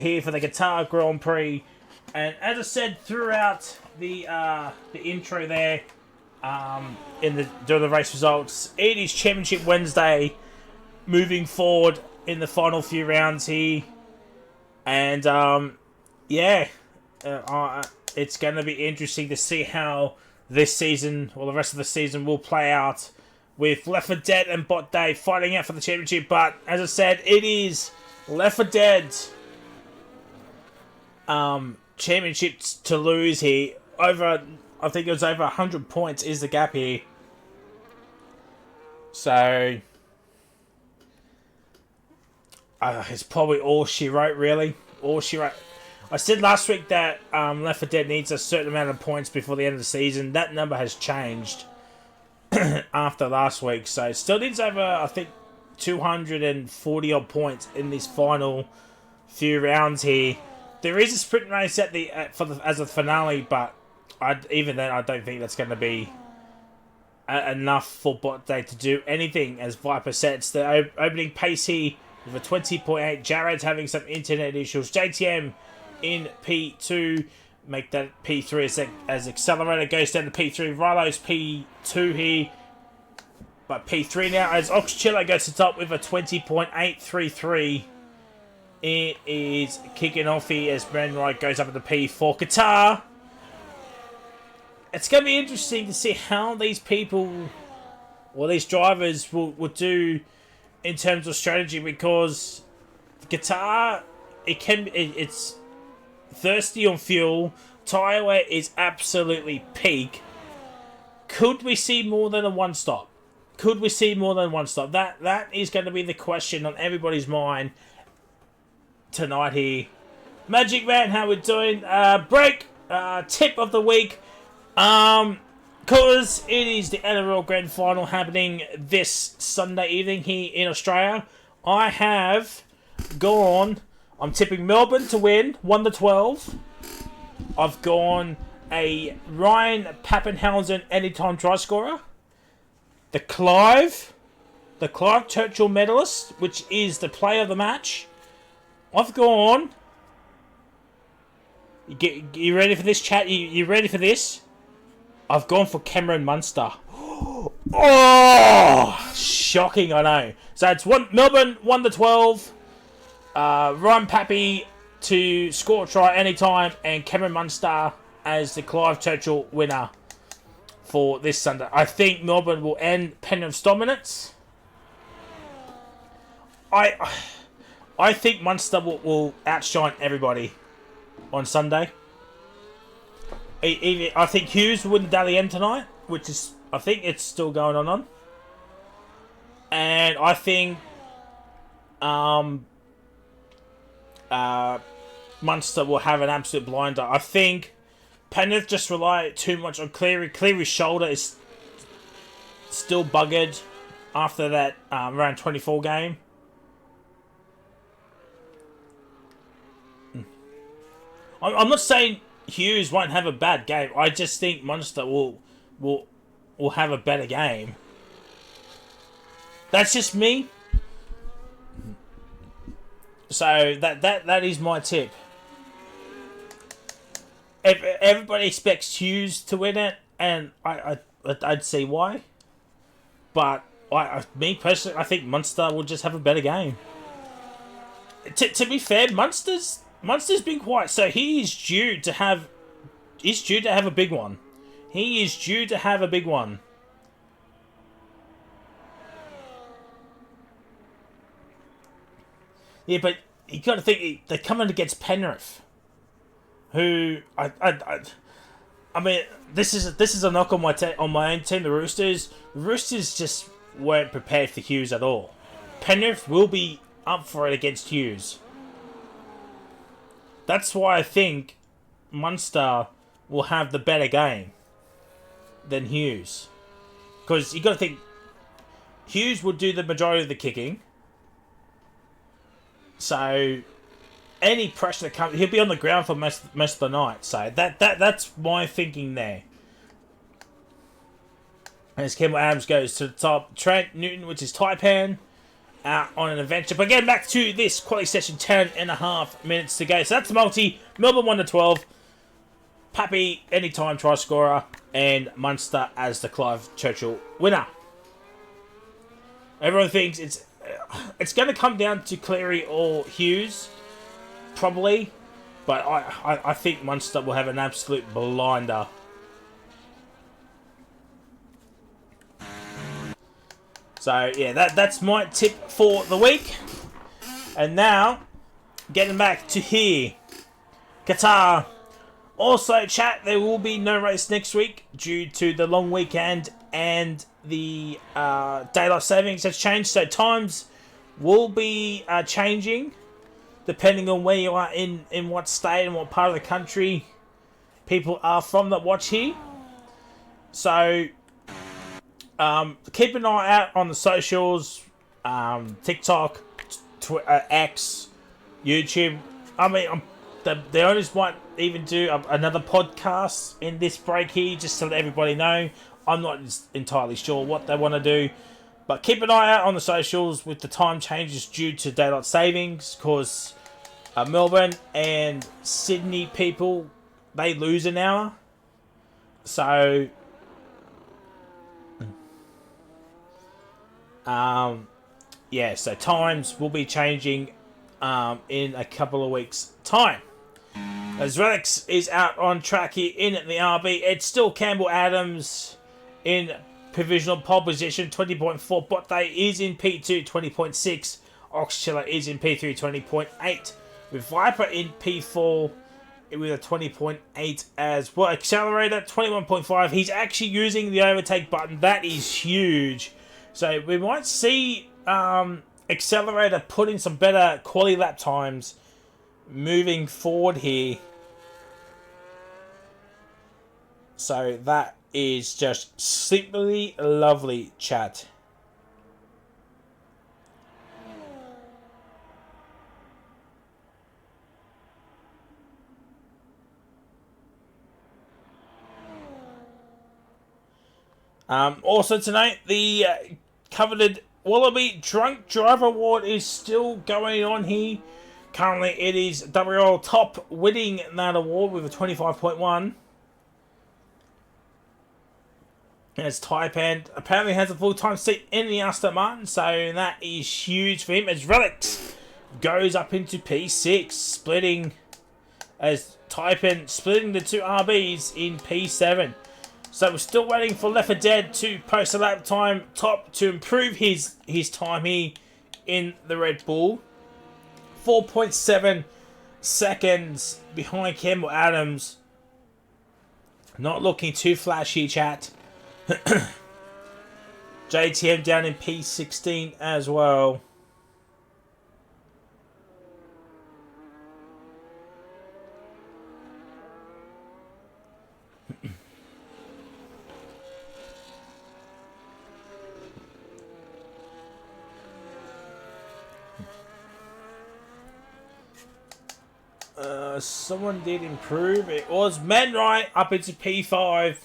here for the Qatar Grand Prix. And as I said throughout the intro there, during the race results, it is Championship Wednesday, moving forward in the final few rounds here, and it's going to be interesting to see how this season or the rest of the season will play out with Left 4 Dead and Bot Day fighting out for the championship. But as I said, it is Left 4 Dead championships to lose here. I think it was over 100 points is the gap here. So it's probably all she wrote, really. All she wrote. I said last week that Left 4 Dead needs a certain amount of points before the end of the season. That number has changed after last week. So it still needs over, I think, 240 odd points in this final few rounds here. There is a sprint race at as a finale, but even then, I don't think that's going to be enough for Bot Day to do anything. As Viper sets the opening pace here with a 20.8. Jared's having some internet issues. JTM in P2, make that P3 as Accelerator goes down to P3. Rilo's P2 here, but P3 now as Oxchiller goes to top with a 20.833. It is kicking off here as Brandon goes up to P4. Qatar. It's going to be interesting to see how these people, or these drivers, will do in terms of strategy, because Qatar, it's thirsty on fuel. Tyre wear is absolutely peak. Could we see more than a one stop? Could we see more than one stop? That is going to be the question on everybody's mind tonight here. Magic Man, how we doing? Break tip of the week. Because it is the WRL Grand Final happening this Sunday evening here in Australia. I have gone. I'm tipping Melbourne to win 1-12. I've gone a Ryan Pappenhausen anytime try scorer. The Clive Churchill medalist, which is the player of the match. I've gone. You ready for this, chat? You ready for this? I've gone for Cameron Munster. Oh, shocking! I know. So it's Melbourne 1-12. Ryan Pappy to score a try anytime, and Cameron Munster as the Clive Churchill winner for this Sunday. I think Melbourne will end Penrith's dominance. I think Munster will outshine everybody on Sunday. I think Hughes will win the Dally M tonight, which is, I think it's still going on. And I think Munster will have an absolute blinder. I think Penrith just rely too much on Cleary. Cleary's shoulder is still buggered after that round 24 game. I'm not saying Hughes won't have a bad game. I just think Munster will have a better game. That's just me. So that is my tip. If everybody expects Hughes to win it, and I'd see why. But me personally, I think Munster will just have a better game. To be fair, Munster's been quiet, so he is due to have a big one. He is due to have a big one. Yeah, but you got to think they're coming against Penrith, who I mean, this is a knock on my own team, the Roosters. The Roosters just weren't prepared for Hughes at all. Penrith will be up for it against Hughes. That's why I think Munster will have the better game than Hughes. Because you got to think, Hughes will do the majority of the kicking. So any pressure that comes, he'll be on the ground for most of the night. So that's my thinking there. As Campbell Adams goes to the top, Trent Newton, which is Taipan, out on an adventure. But getting back to this quality session, 10.5 minutes to go. So that's the multi. Melbourne 1-12. Pappy, anytime try scorer. And Munster as the Clive Churchill winner. Everyone thinks it's going to come down to Cleary or Hughes. Probably. But I think Munster will have an absolute blinder. So, yeah, that's my tip for the week. And now, getting back to here. Qatar. Also, chat, there will be no race next week due to the long weekend and the daylight savings has changed. So, times will be changing depending on where you are in what state and what part of the country people are from that watch here. So, keep an eye out on the socials, TikTok, X, YouTube. I mean, the owners might even do another podcast in this break here, just to let everybody know. I'm not entirely sure what they want to do. But keep an eye out on the socials with the time changes due to daylight savings, because Melbourne and Sydney people, they lose an hour. So... yeah, so times will be changing in a couple of weeks' time. As Relics is out on track here in the RB, it's still Campbell Adams in provisional pole position, 20.4. Botte is in P2, 20.6. Oxchiller is in P3, 20.8. With Viper in P4 with a 20.8 as well. Accelerator, 21.5. He's actually using the overtake button. That is huge. So we might see Accelerator put in some better quality lap times moving forward here. So that is just simply lovely, chat. Also tonight, the coveted Wallaby Drunk Driver Award is still going on here. Currently, it is WRL top winning that award with a 25.1. As Taipan apparently has a full-time seat in the Aston Martin, so that is huge for him. As Relics goes up into P6, splitting as Taipan splitting the two RBs in P7. So we're still waiting for Left 4 Dead to post a lap time top to improve his time here in the Red Bull. 4.7 seconds behind Campbell Adams. Not looking too flashy, chat. JTM down in P16 as well. Someone did improve. It was Manwright up into P5.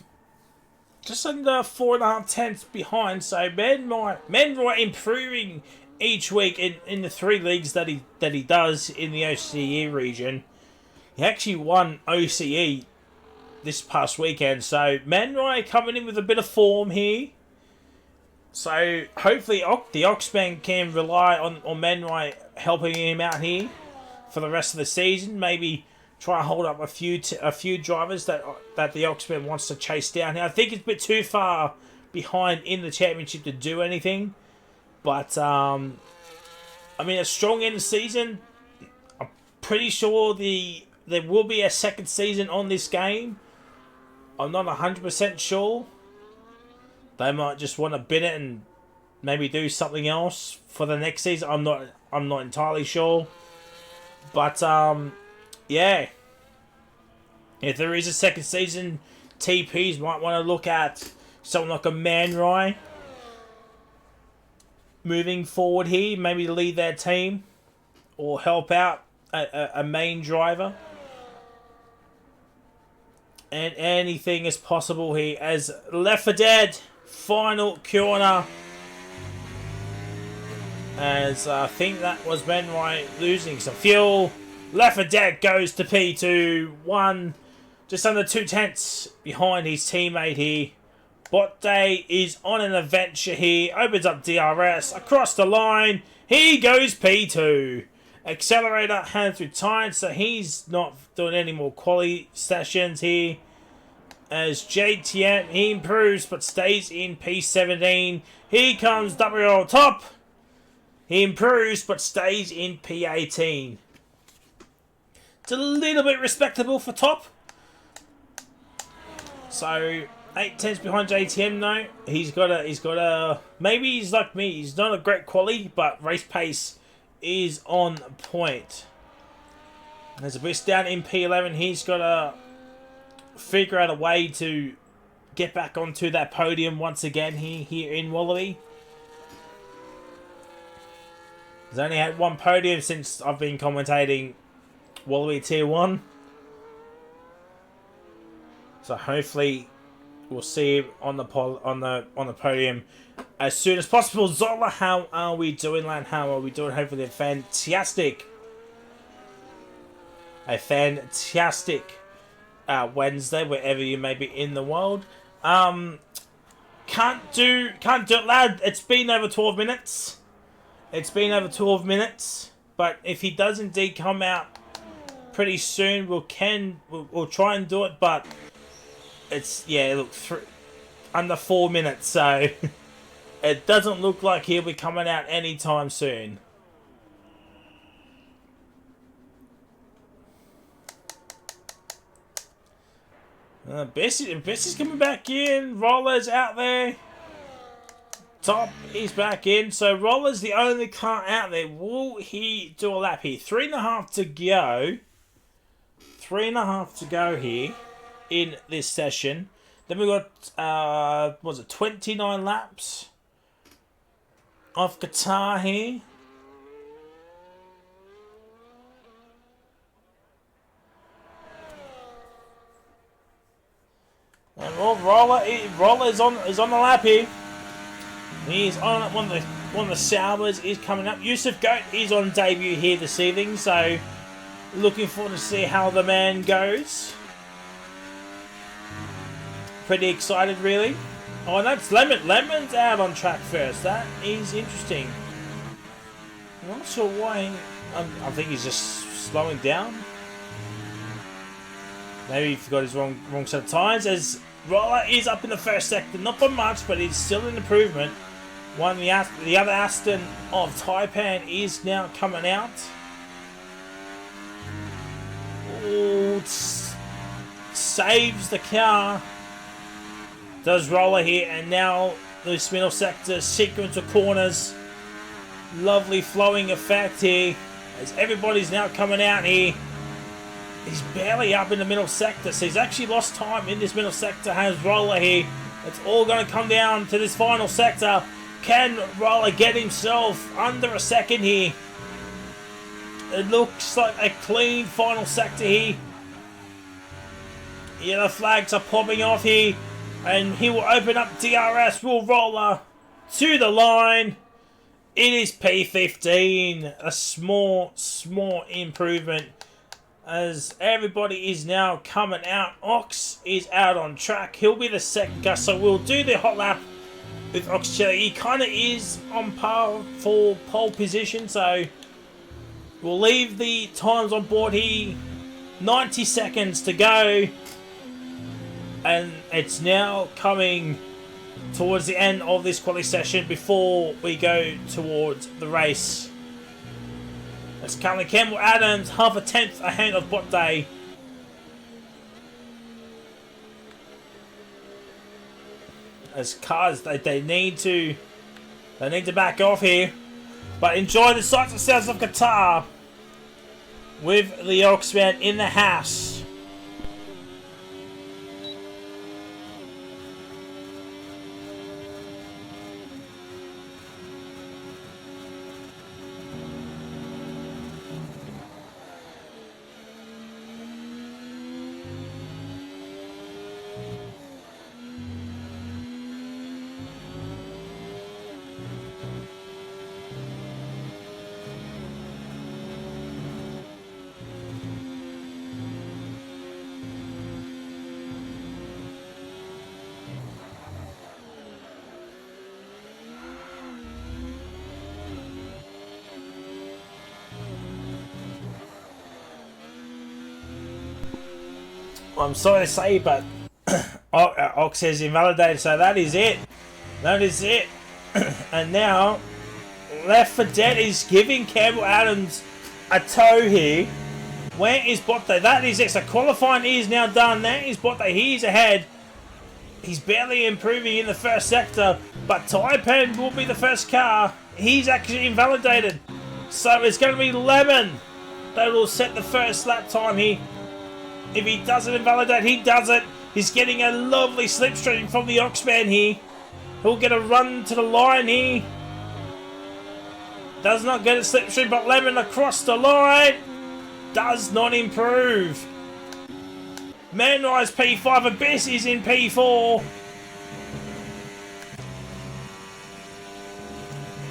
Just under 4.5 tenths behind. So Manwright improving each week in the 3 leagues that he does in the OCE region. He actually won OCE this past weekend. So Manwright coming in with a bit of form here. So hopefully the Oxman can rely on Manwright helping him out here for the rest of the season. Maybe try and hold up a few drivers that the Oxman wants to chase down here. I think it's a bit too far behind in the championship to do anything. But, I mean, a strong end of the season. I'm pretty sure there will be a second season on this game. I'm not 100% sure. They might just want to bin it and maybe do something else for the next season. I'm not entirely sure. But, yeah. If there is a second season, TPs might want to look at someone like a Man Rye moving forward here. Maybe lead their team or help out a main driver. And anything is possible here as Left 4 Dead, final corner. As I think that was Ben White losing some fuel. Left for Dead goes to P2. Just under 2/10 behind his teammate here. Botte is on an adventure here. Opens up DRS. Across the line. He goes P2. Accelerator hands retired, so he's not doing any more quality sessions here. As JTM, he improves but stays in P17. Here comes WRL top. He improves but stays in P18. It's a little bit respectable for top. So 8/10 behind JTM though. He's got a maybe he's like me. He's not a great quality, but race pace is on point. There's a boost down in P11. He's got to figure out a way to get back onto that podium once again here in Wallaby. He's only had one podium since I've been commentating Wallaby Tier 1. So hopefully we'll see him on the podium as soon as possible. Zola, how are we doing, lad? How are we doing? Hopefully fantastic. A fantastic Wednesday, wherever you may be in the world. Can't do it, lad. It's been over 12 minutes. But if he does indeed come out pretty soon, we'll try and do it. But it's under 4 minutes, so it doesn't look like he'll be coming out anytime soon. Bessie's coming back in. Roller's out there. Top is back in. So Roller's the only car out there. Will he do a lap here? 3.5 to go. 3.5 to go here in this session. Then we got 29 laps of Qatar here. And Roller is on the lap here. He's on one of the Saubers is coming up. Yusuf Goat is on debut here this evening, so looking forward to see how the man goes. Pretty excited, really. Oh, and that's Lemon. Lemon's out on track first. That is interesting. I'm not sure why. I think he's just slowing down. Maybe he forgot his wrong set of tires. As Roller is up in the first sector, not by much, but he's still an improvement. The other Aston of Taipan is now coming out. Oh, saves the car. Does Roller here, and now this middle sector sequence of corners. Lovely flowing effect here as everybody's now coming out here. He's barely up in the middle sector, so he's actually lost time in this middle sector. Has Roller here. It's all going to come down to this final sector. Can Roller get himself under a second here? It looks like a clean final sector here. Yellow flags are popping off here. And he will open up DRS. Will Roller to the line. It is P15. A small improvement. As everybody is now coming out. Ox is out on track. He'll be the second guy. So we'll do the hot lap with Ox Chili. He kind of is on par for pole position. So we'll leave the times on board here. 90 seconds to go. And it's now coming towards the end of this quality session before we go towards the race. It's currently Campbell Adams, half a tenth ahead of Botte. As cars, they need to back off here. But enjoy the sights and sounds of Qatar with the Oxman in the house. I'm sorry to say, but Ox is invalidated, so that is it. That is it. And now, Left for Dead is giving Campbell Adams a toe here. Where is Botte? That is it. So qualifying is now done. That is Botte. He's ahead. He's barely improving in the first sector, but Taipan will be the first car. He's actually invalidated. So it's going to be Lemon that will set the first lap time here. If he doesn't invalidate, he does it. He's getting a lovely slipstream from the Oxman here. He'll get a run to the line here. Does not get a slipstream, but Lemon across the line. Does not improve. Manrise P5, Abyss is in P4.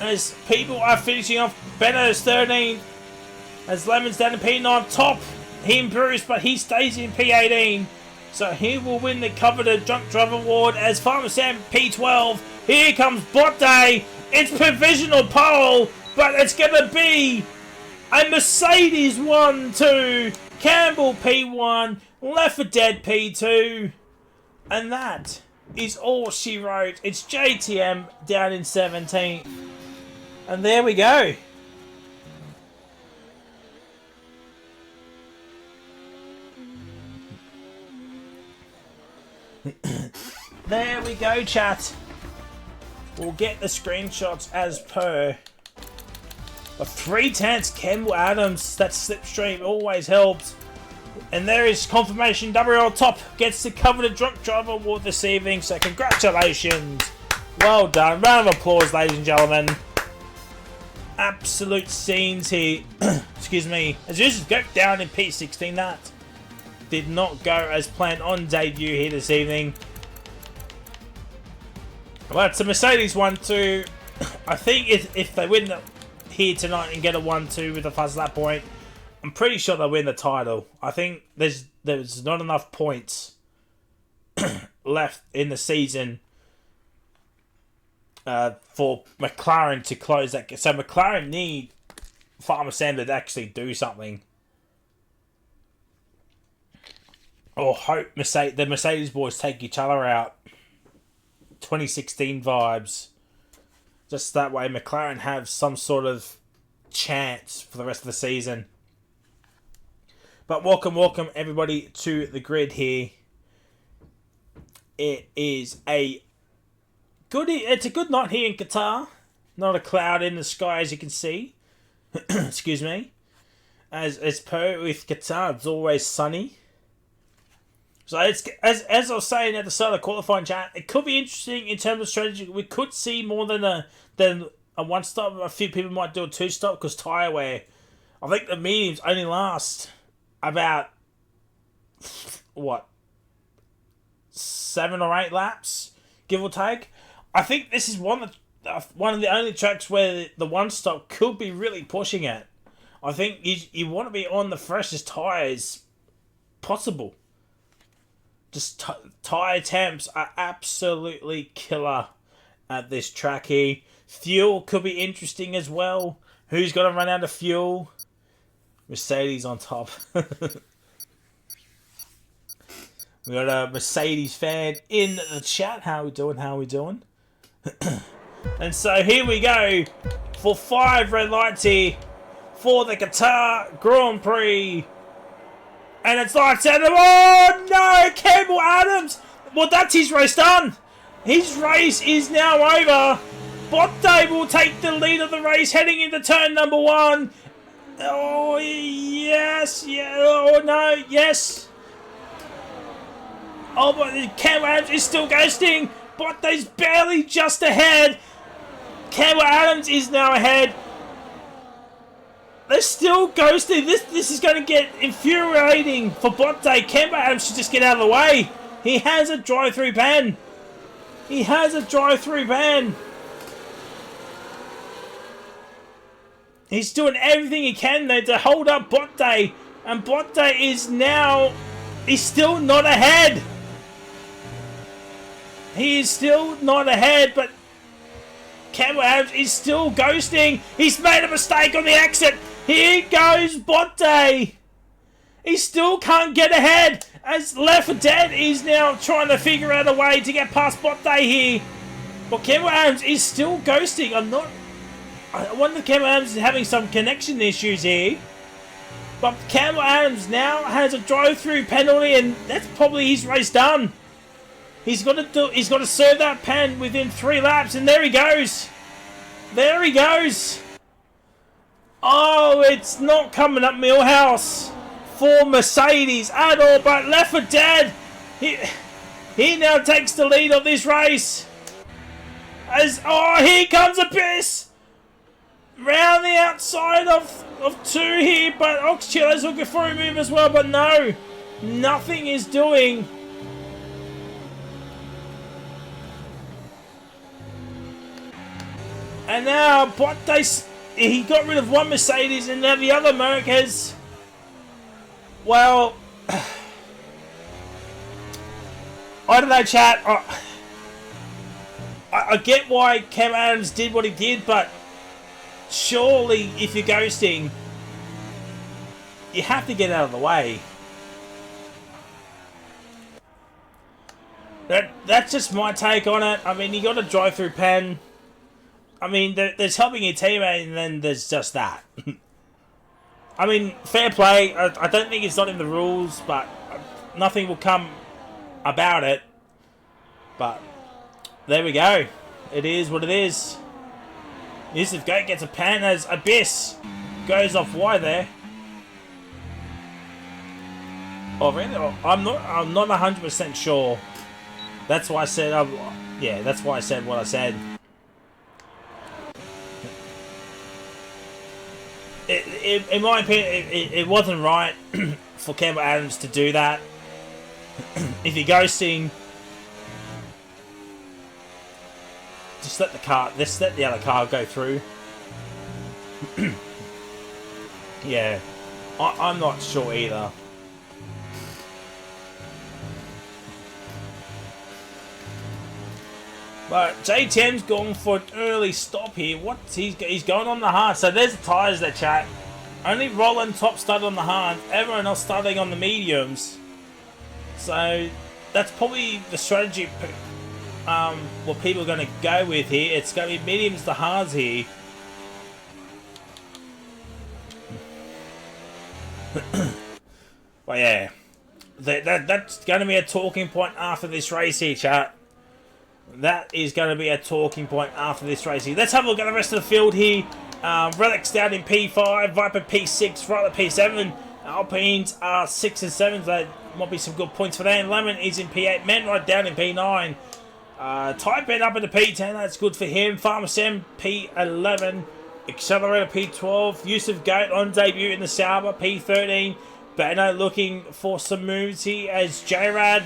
As people are finishing off, Benno's 13. As Lemon's down in P9, top. He improves, but he stays in P18. So he will win the coveted Drunk Driver Award as Farmer Sam P12. Here comes Botte. It's provisional pole, but it's going to be a Mercedes 1-2. Campbell P1. Left for Dead P2. And that is all she wrote. It's JTM down in 17th. And there we go. There we go, chat. We'll get the screenshots as per. But 3/10 Campbell Adams, that slipstream always helps. And there is confirmation. WRL Top gets the coveted Drunk Driver Award this evening. So congratulations. Well done. Round of applause, ladies and gentlemen. Absolute scenes here. Excuse me. As usual, go down in P16. That did not go as planned on debut here this evening. Well, it's a Mercedes 1-2. I think if they win here tonight and get a 1-2 with a fast lap point, I'm pretty sure they'll win the title. I think there's not enough points left in the season for McLaren to close that. So McLaren need Farmer Sam to actually do something. Or hope the Mercedes boys take each other out. 2016 vibes. Just that way McLaren have some sort of chance for the rest of the season. But welcome everybody to the grid here. It's a good night here in Qatar. Not a cloud in the sky as you can see. Excuse me. As per with Qatar, it's always sunny. So it's as I was saying at the start of the qualifying chat, it could be interesting in terms of strategy. We could see more than a one stop. A few people might do a two stop because tyre wear. I think the mediums only last about 7 or 8 laps, give or take. I think this is one of the only tracks where the one stop could be really pushing it. I think you want to be on the freshest tyres possible. Just tyre temps are absolutely killer at this track here. Fuel could be interesting as well. Who's going to run out of fuel? Mercedes on top. We got a Mercedes fan in the chat. How we doing? And so here we go for 5 red lights here for the Qatar Grand Prix. And it's lights out. Oh no, Campbell Adams. Well, that's his race done. His race is now over. Botte will take the lead of the race heading into turn number 1. Oh, yes. Yeah. Oh, no. Yes. Oh, but Campbell Adams is still ghosting. Botte's barely just ahead. Campbell Adams is now ahead. They're still ghosting. This is going to get infuriating for Botte. Campbell Adams should just get out of the way. He has a drive-through ban. He's doing everything he can though to hold up Botte. And Botte is now... He's still not ahead. He is still not ahead, but... Campbell Adams is still ghosting. He's made a mistake on the exit. Here goes Botte. He still can't get ahead, as Left 4 Dead is now trying to figure out a way to get past Bot Day here. But Campbell Adams is still ghosting. I wonder if Campbell Adams is having some connection issues here. But Campbell Adams now has a drive-through penalty, and that's probably his race done. He's got to serve that pen within 3 laps, and there he goes. There he goes. Oh, it's not coming up Millhouse for Mercedes at all, but Left 4 Dead, he now takes the lead of this race. Here comes Abyss. Round the outside of 2 here, but Oxchilla's looking for a move as well, but no. Nothing is doing. And now Bottas, he got rid of one Mercedes, and now the other Merc has... Well... I don't know, chat. I get why Cam Adams did what he did, but... Surely, if you're ghosting, you have to get out of the way. That's just my take on it. I mean, you got to drive through pen. I mean, there's helping your teammate, and then there's just that. I mean, fair play. I don't think it's not in the rules, but nothing will come about it. But there we go. It is what it is. Yusuf Goat gets a pan as Abyss goes off wide there. Oh really? I'm not 100% sure. That's why I said yeah, that's why I said what I said. In my opinion, it wasn't right for Campbell Adams to do that. If you're ghosting, just let the other car go through. Yeah, I'm not sure either. But JTM's going for an early stop here. He's going on the hard. So there's the tyres there, chat. Only Roland top started on the hard. Everyone else starting on the mediums. So that's probably the strategy what people are going to go with here. It's going to be mediums to hards here. But yeah, that's going to be a talking point after this race here, chat. That is going to be a talking point after this race here. Let's have a look at the rest of the field here. Relics down in P5, Viper P6, right at P7. Alpines are 6 and 7. So that might be some good points for them. Lemon is in P8. Men right down in P9. Type Ben up into P10. That's good for him. Farmer Sam P11. Accelerator P12. Yusuf Goat on debut in the Sauber P13. Bano looking for some moves here as J-Rad.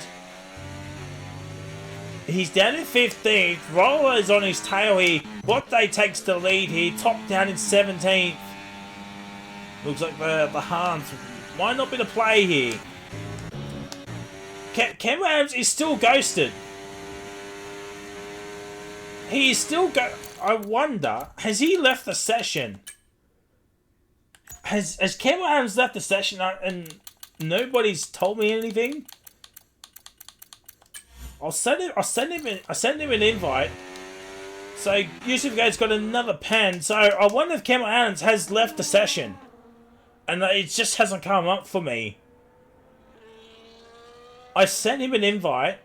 He's down in 15th. Roller is on his tail here. Botte takes the lead here. Top down in 17th. Looks like the Hans might not be the play here. Cameron Adams is still ghosted. He is still I wonder, has he left the session? Has Cameron Adams left the session and nobody's told me anything? I'll send him an invite. So Yusuf Gate's got another pen. So I wonder if Cameron Adams has left the session, and it just hasn't come up for me. I sent him an invite,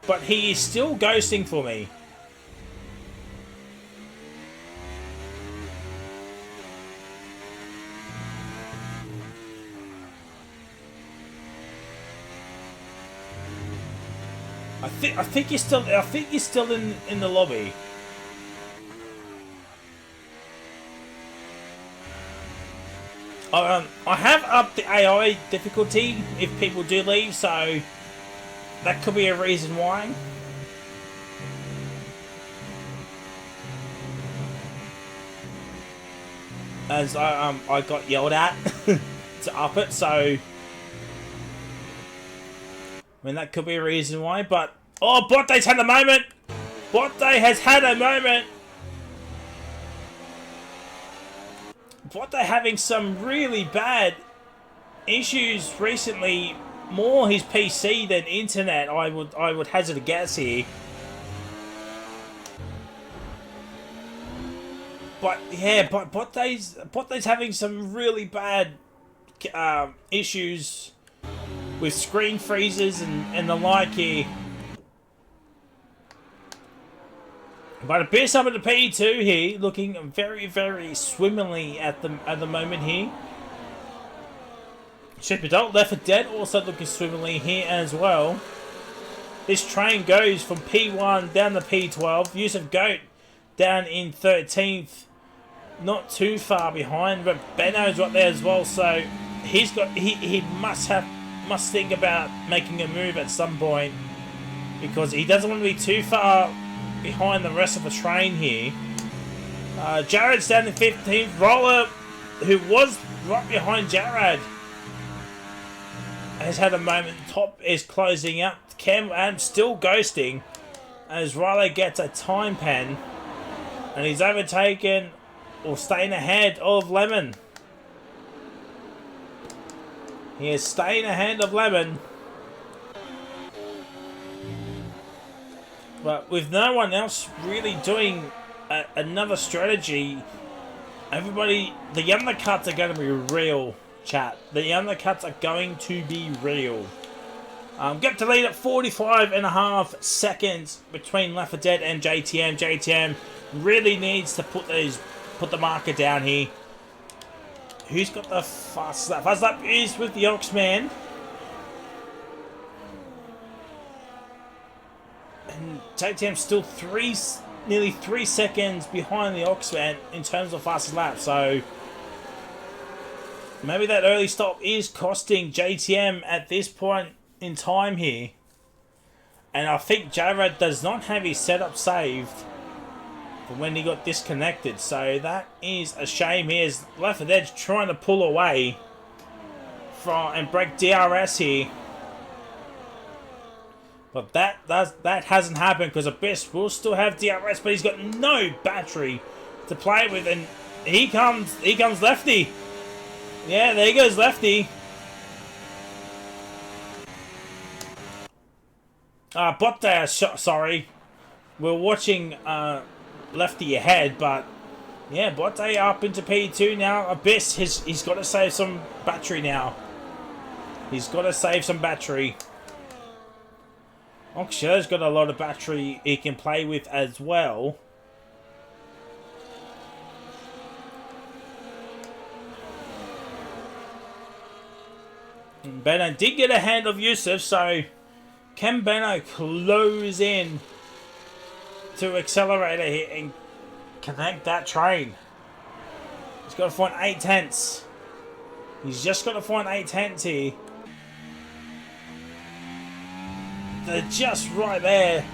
but he is still ghosting for me. I think he's still in the lobby. I have upped the AI difficulty if people do leave, so that could be a reason why. As I got yelled at to up it, so I mean that could be a reason why. But oh, Botte's had a moment. Botte has had a moment. but they're having some really bad issues recently. More his PC than internet, I would hazard a guess here. But yeah, but Botte's having some really bad issues with screen freezes and the like here. But Abyss up at the P2 here, looking very, very swimmingly at the moment here. Ship Adult Left 4 Dead also looking swimmingly here as well. This train goes from P1 down to P12. Yusuf Goat down in 13th. Not too far behind, but Benno's right there as well, so he's got he must think about making a move at some point, because he doesn't want to be too far behind the rest of the train here. Jared's down in 15th. Roller, who was right behind Jared, has had a moment. Top is closing up. Cam Adams still ghosting as Riley gets a time pen, and he's overtaken or staying ahead of Lemon. He is staying ahead of Lemon. But with no one else really doing another strategy, everybody, the undercuts are going to be real, chat. The undercuts are going to be real. Get to lead at 45.5 seconds between Left 4 Dead and JTM. JTM really needs to put the marker down here. Who's got the fast lap? Fast lap is with the Oxman. And JTM still nearly 3 seconds behind the Oxman in terms of fastest lap. So maybe that early stop is costing JTM at this point in time here. And I think Jared does not have his setup saved from when he got disconnected, so that is a shame. Here's Left 4 Dead trying to pull away from and break DRS here, but that hasn't happened because Abyss will still have DRS, but he's got no battery to play with, and here comes Lefty. Yeah, there goes Lefty. Sorry, we're watching Lefty ahead, but yeah, Botte up into P2 now. Abyss, he's got to save some battery now. He's got to save some battery. Oxshaw's got a lot of battery he can play with as well. Benno did get a hand of Yusuf, so can Benno close in to accelerator here and connect that train? He's got to find 8 tenths. He's just got to find 8 tenths here. They're just right there.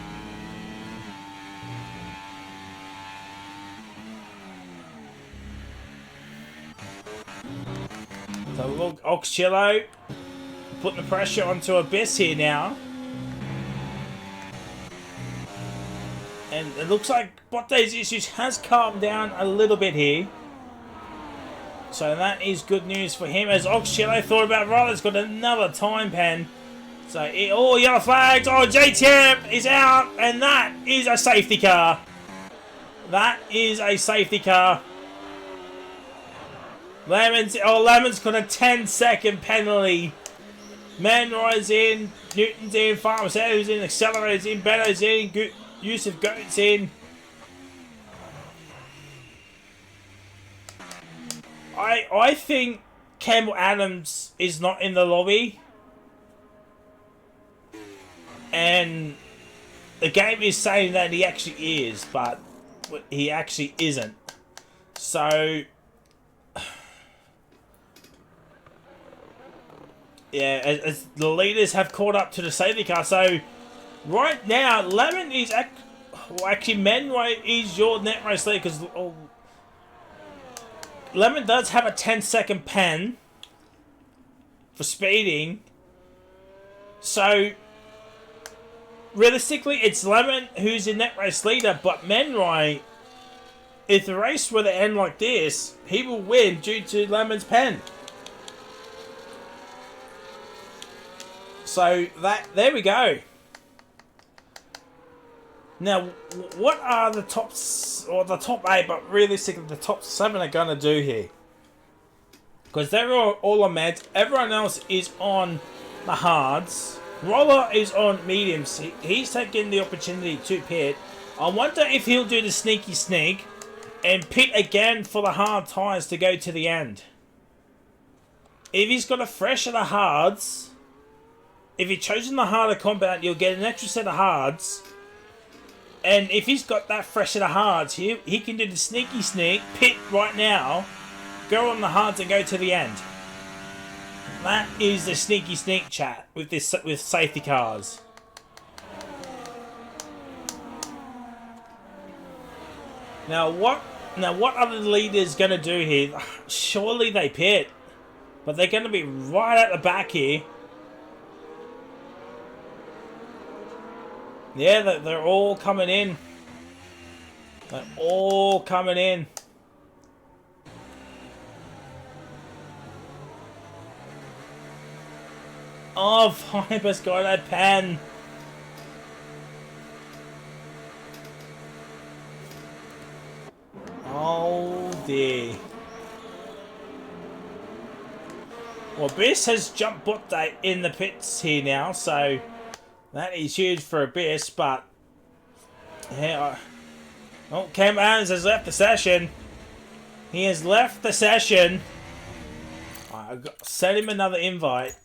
So look, Oxchillo putting the pressure onto Abyss here now. And it looks like Botte's issues has calmed down a little bit here. So that is good news for him, as Oxchillo thought about Riley's got another time pen. So, yellow flags. Oh, JTM is out, and that is a safety car. That is a safety car. Lemon's got a 10-second penalty. Manroy's in, Newton's in, Farmer's in, Accelerator's in, Benno's in, Yusuf Goat's in. I think Campbell Adams is not in the lobby. And the game is saying that he actually is, but he actually isn't. So yeah, as the leaders have caught up to the safety car. So right now, Lemon is actually Menway is your net race leader, because Lemon does have a 10-second pen for speeding. So realistically, it's Lemon who's in net race leader, but Menroy if the race were to end like this, he will win due to Lemon's pen. So there we go. Now, what are the top 8, but realistically the top 7 are going to do here? Because they're all on meds. Everyone else is on the hards. Roller is on mediums. He's taking the opportunity to pit. I wonder if he'll do the sneaky sneak and pit again for the hard tyres to go to the end. If he's got a fresh of the hards, if you've chosen the harder compound, you'll get an extra set of hards. And if he's got that fresh of the hards, he can do the sneaky sneak, pit right now, go on the hards and go to the end. That is the sneaky sneak chat with safety cars. Now what are the leaders going to do here? Surely they pit. But they're going to be right at the back here. Yeah, they're all coming in. They're all coming in. Oh, Viper's got a pen. Oh dear. Well, Abyss has jumped Botte in the pits here now, so that is huge for Abyss, but yeah. Oh, Cam Adams has left the session. He has left the session. I sent him another invite.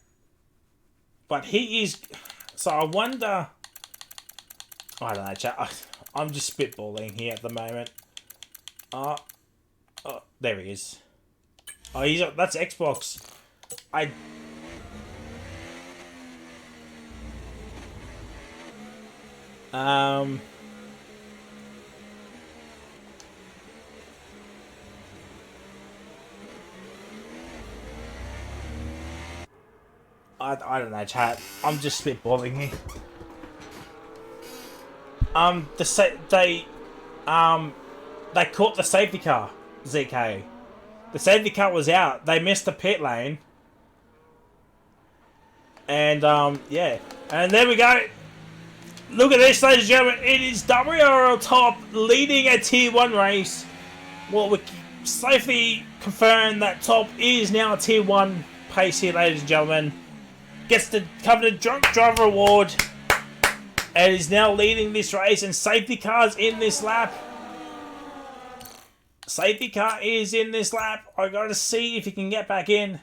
But he is... So I wonder... I don't know, chat. I'm just spitballing here at the moment. Oh, there he is. Oh, that's Xbox. I don't know, chat. I'm just spitballing here. They caught the safety car, ZK. The safety car was out. They missed the pit lane. And, yeah. And there we go. Look at this, ladies and gentlemen. It is WRL Top leading a Tier 1 race. Well, we safely confirm that Top is now a Tier 1 pace here, ladies and gentlemen. Gets the coveted drunk driver award. And is now leading this race. And safety car's in this lap. Safety car is in this lap. I got to see if he can get back in.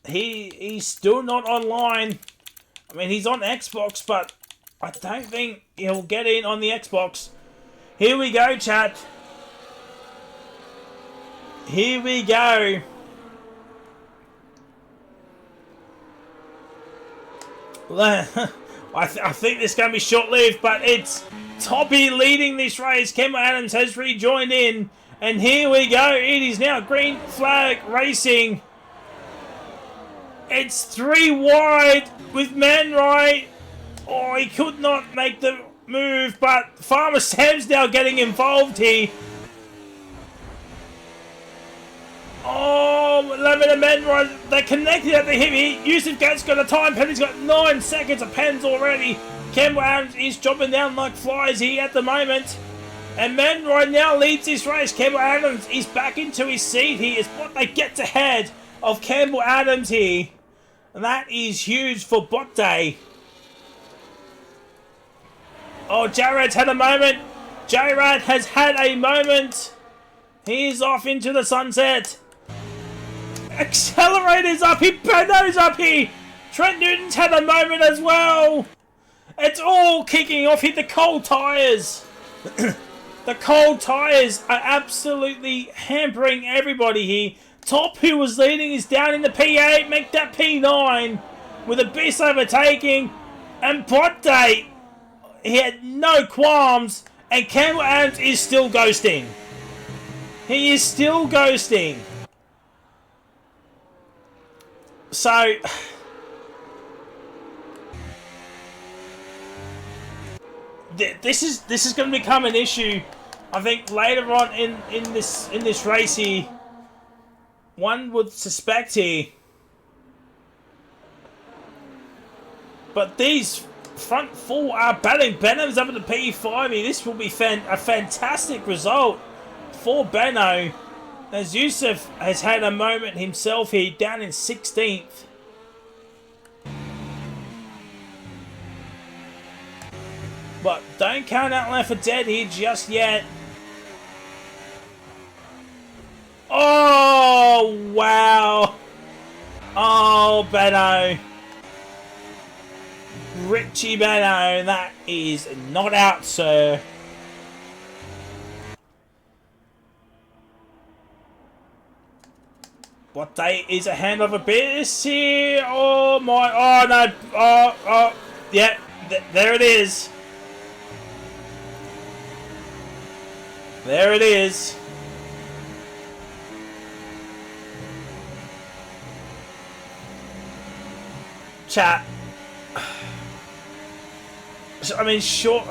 He's still not online. I mean, he's on Xbox, but I don't think he'll get in on the Xbox. Here we go, chat. Here we go. I think this is going to be short-lived, but it's Toppy leading this race. Kemba Adams has rejoined in. And here we go. It is now green flag racing. It's 3 wide with Man Right. Oh, he could not make the move, but Farmer Sam's now getting involved here. Oh, Lemon and Man Right, they're connected at the hip here. Yusuf Gat's got a time pen. He's got 9 seconds of pens already. Campbell Adams is dropping down like flies here at the moment. And Man Right now leads this race. Campbell Adams is back into his seat here. It's what they get ahead of Campbell Adams here. And that is huge for Botte. Oh, Jared's had a moment. Jared has had a moment. He's off into the sunset. Accelerator's up here. Peno's up here. Trent Newton's had a moment as well. It's all kicking off here. The cold tyres. The cold tyres are absolutely hampering everybody here. Top, who was leading, is down in the P8. Make that P9 with Abyss overtaking. And Botte, he had no qualms. And Campbell Adams is still ghosting. He is still ghosting. So, this is going to become an issue. I think later on in this race here, one would suspect here. But these front four are battling. Benham's up at the P5 here. This will be a fantastic result for Benno, as Yusuf has had a moment himself here, down in 16th. But don't count out Left 4 Dead here just yet. Oh, wow. Oh, Benno. Richie Benno, that is not out, sir. What day is a hand of abyss here? Oh my, oh no, oh, yeah, there it is. There it is. Chat. I mean, sure.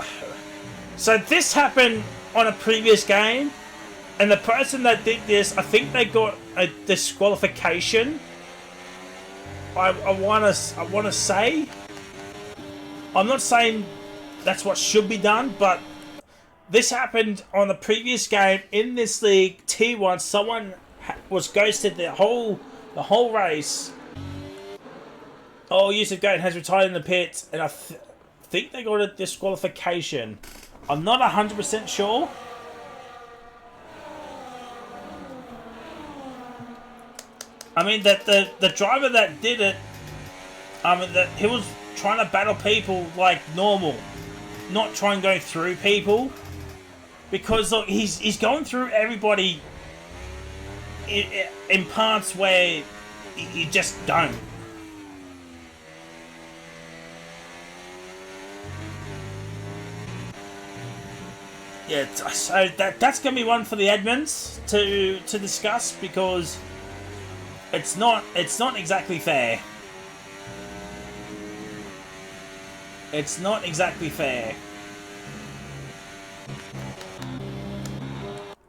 So this happened on a previous game, and the person that did this, I think they got a disqualification. I wanna say. I'm not saying that's what should be done, but this happened on the previous game in this league, T1. Someone was ghosted the whole race. Oh, Yusuf Goat has retired in the pits, and I think they got a disqualification. I'm not 100% sure. I mean, that the driver that did it, that he was trying to battle people like normal, not try and go through people, because look, he's going through everybody in parts where you just don't. Yeah, so that's gonna be one for the admins to discuss, because it's not exactly fair. It's not exactly fair.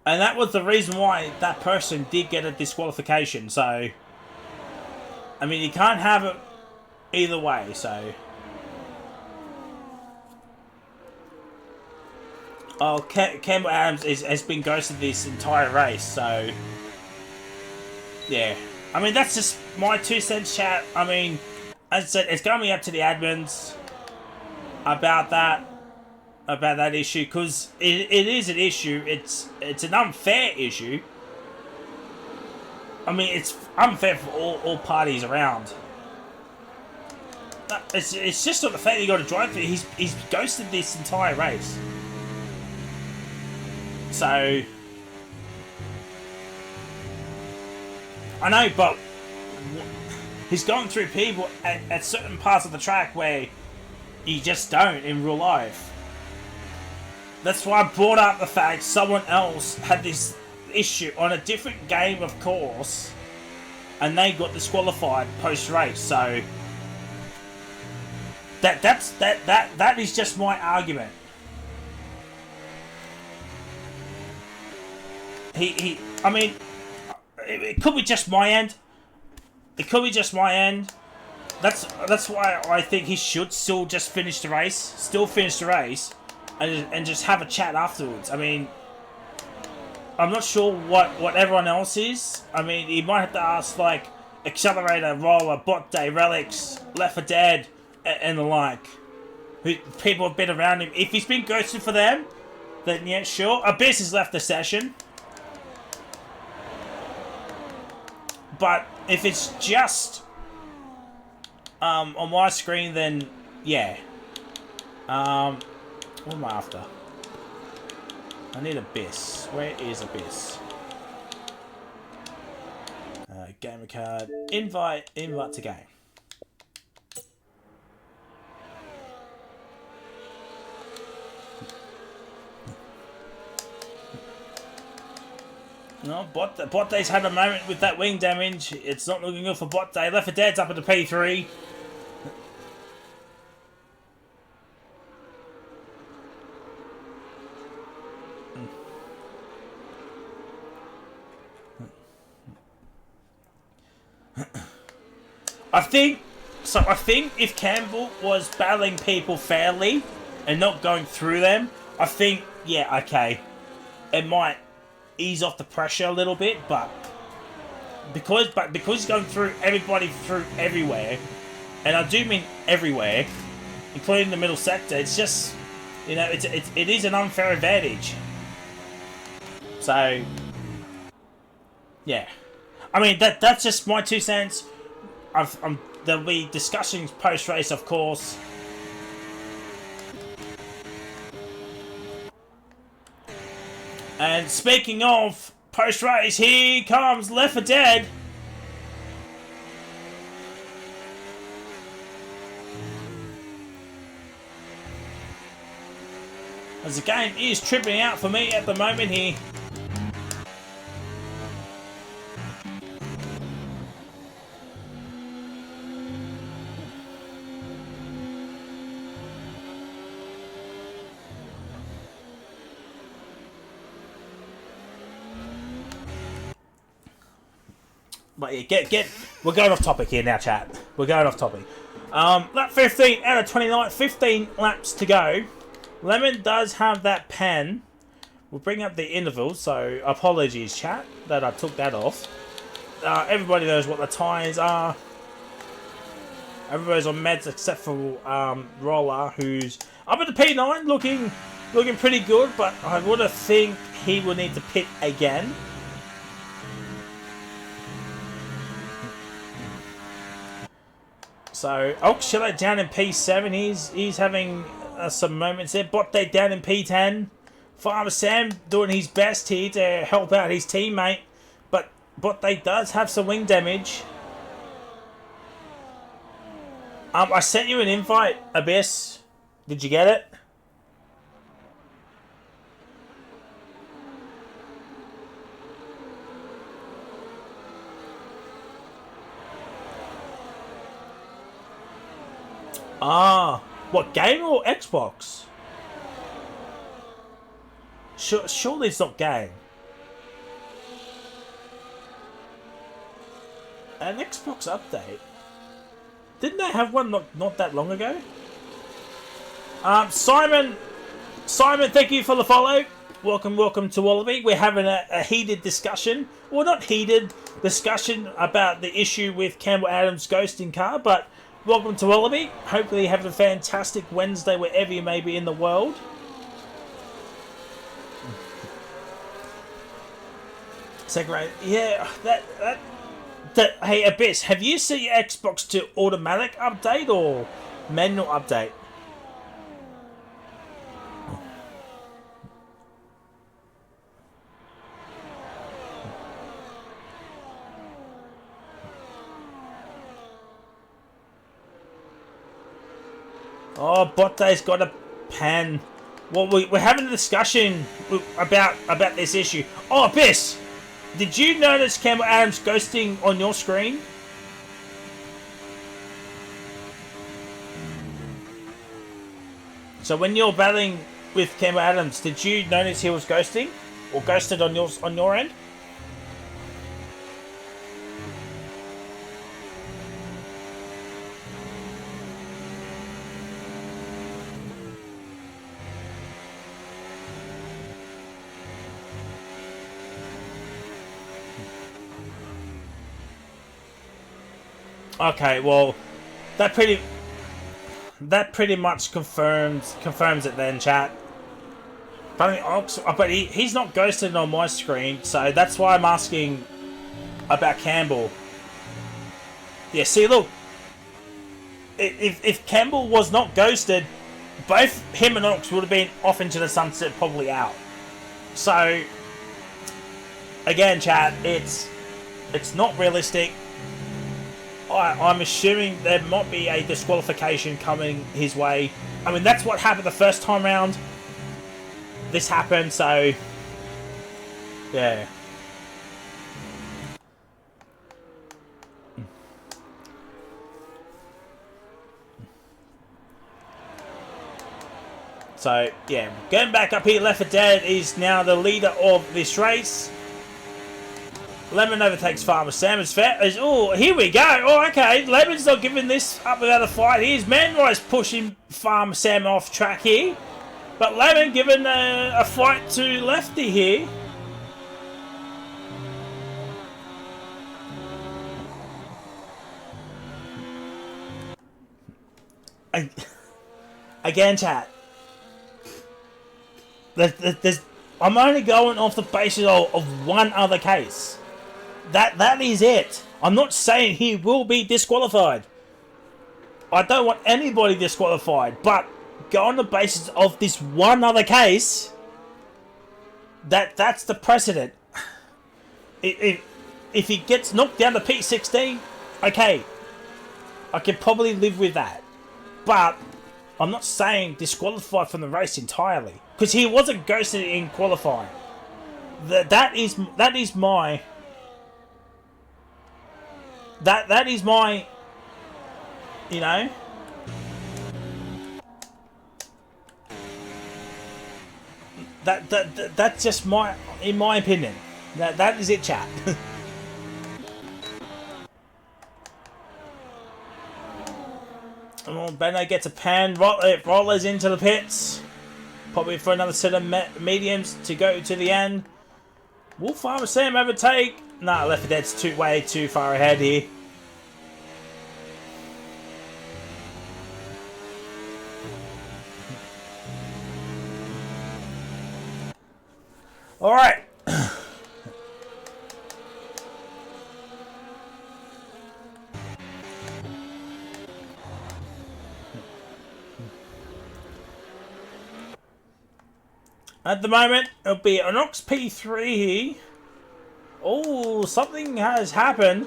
And that was the reason why that person did get a disqualification. So, I mean, you can't have it either way, so. Oh, Campbell Adams has been ghosted this entire race, so. Yeah. I mean, that's just my 2 cents, chat. I mean, as I said, it's going to be up to the admins about that issue, because it is an issue. It's an unfair issue. I mean, it's unfair for all parties around. It's just not the fact that you got to drive through. He's ghosted this entire race. So I know, but he's going through people at certain parts of the track where you just don't in real life. That's why I brought up the fact someone else had this issue on a different game, of course, and they got disqualified post-race. So that is just my argument. I mean, it could be just my end. It could be just my end. That's why I think he should still just finish the race. Still finish the race. And just have a chat afterwards. I mean, I'm not sure what everyone else is. I mean, you might have to ask, like, Accelerator, Roller, Bot Day, Relics, Left 4 Dead, and the like. Who people have been around him. If he's been ghosted for them, then yeah, sure. Abyss has left the session. But if it's just on my screen, then yeah. What am I after? I need Abyss. Where is Abyss? Gamer card. Invite to game. No, Bot Day's had a moment with that wing damage. It's not looking good for Bot Day. Left 4 Dead's up at the P3. I think if Campbell was battling people fairly and not going through them, I think, yeah, okay, it might ease off the pressure a little bit, but because he's going through everybody through everywhere, and I do mean everywhere, including the middle sector, it's just, you know, it is an unfair advantage. So, yeah, I mean that's just my 2 cents. There'll be discussions post race, of course. And speaking of post race, here comes Left 4 Dead. As the game is tripping out for me at the moment here. But yeah, we're going off topic here now, chat. We're going off topic. Lap 15 out of 29, 15 laps to go. Lemon does have that pen. We'll bring up the interval, so apologies, chat, that I took that off. Everybody knows what the tyres are. Everybody's on meds except for Roller, who's up at the P9, looking pretty good, but I would have think he will need to pit again. So, Oxshiller down in P7. He's having some moments there. Botte down in P10. Farmer Sam doing his best here to help out his teammate. But Botte does have some wing damage. I sent you an invite, Abyss. Did you get it? Ah, what, game or Xbox? Surely it's not game. An Xbox update? Didn't they have one not that long ago? Simon, thank you for the follow. Welcome to Wallaby. We're having a heated discussion. Well, not heated discussion about the issue with Campbell Adams' ghosting car, but welcome to Wallaby. Hopefully you have a fantastic Wednesday wherever you may be in the world. So great. Yeah, that hey, Abyss, have you set your Xbox to automatic update or manual update? Oh, Botte's got a pen. Well, we're having a discussion about this issue. Oh, Abyss, did you notice Campbell Adams ghosting on your screen? So when you're battling with Campbell Adams, did you notice he was ghosting or ghosted on your end? Okay, well, that pretty much confirms it then, chat. But he's not ghosted on my screen, so that's why I'm asking about Campbell. Yeah, see, look, if Campbell was not ghosted, both him and Ox would have been off into the sunset, probably out. So, again, chat, it's not realistic. I'm assuming there might be a disqualification coming his way. I mean, that's what happened the first time round. This happened, so yeah. So yeah, going back up here, Left 4 Dead is now the leader of this race. Lemon overtakes Farmer Sam. It's fair. Oh, here we go. Oh, okay. Lemon's not giving this up without a fight. Here's Manrise pushing Farmer Sam off track here. But Lemon giving a fight to Lefty here. Again, chat. I'm only going off the basis of one other case. That is it. I'm not saying he will be disqualified. I don't want anybody disqualified, but go on the basis of this one other case. That's the precedent. If he gets knocked down to P16, okay, I can probably live with that. But I'm not saying disqualified from the race entirely, because he wasn't ghosted in qualifying. That is my you know. That's just in my opinion. That is it, chat. Oh, Benno gets a pan. Rollers into the pits. Probably for another set of mediums to go to the end. Will Farmer Sam overtake? Nah, Left 4 Dead's way too far ahead here. Alright. At the moment, it'll be an Ox P3 here. Oh, something has happened.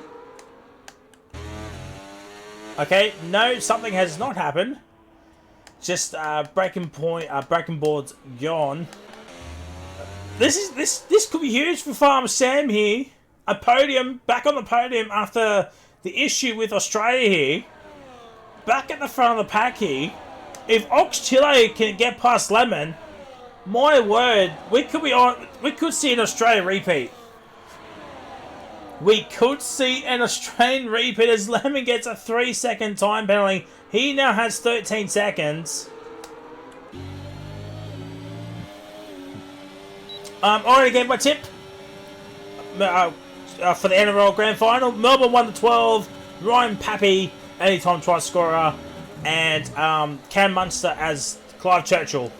Okay, no, something has not happened. Just breaking board's gone. This could be huge for Farmer Sam here. A podium, back on the podium after the issue with Australia here. Back at the front of the pack here. If Ox Chile can get past Lemon, my word, we could see an Australia repeat. We could see an Australian repeat as Lemon gets a 3-second time penalty. He now has 13 seconds. I already gave my tip for the NRL Grand Final. Melbourne 1-12. Ryan Pappy, anytime try scorer, and Cam Munster as Clive Churchill.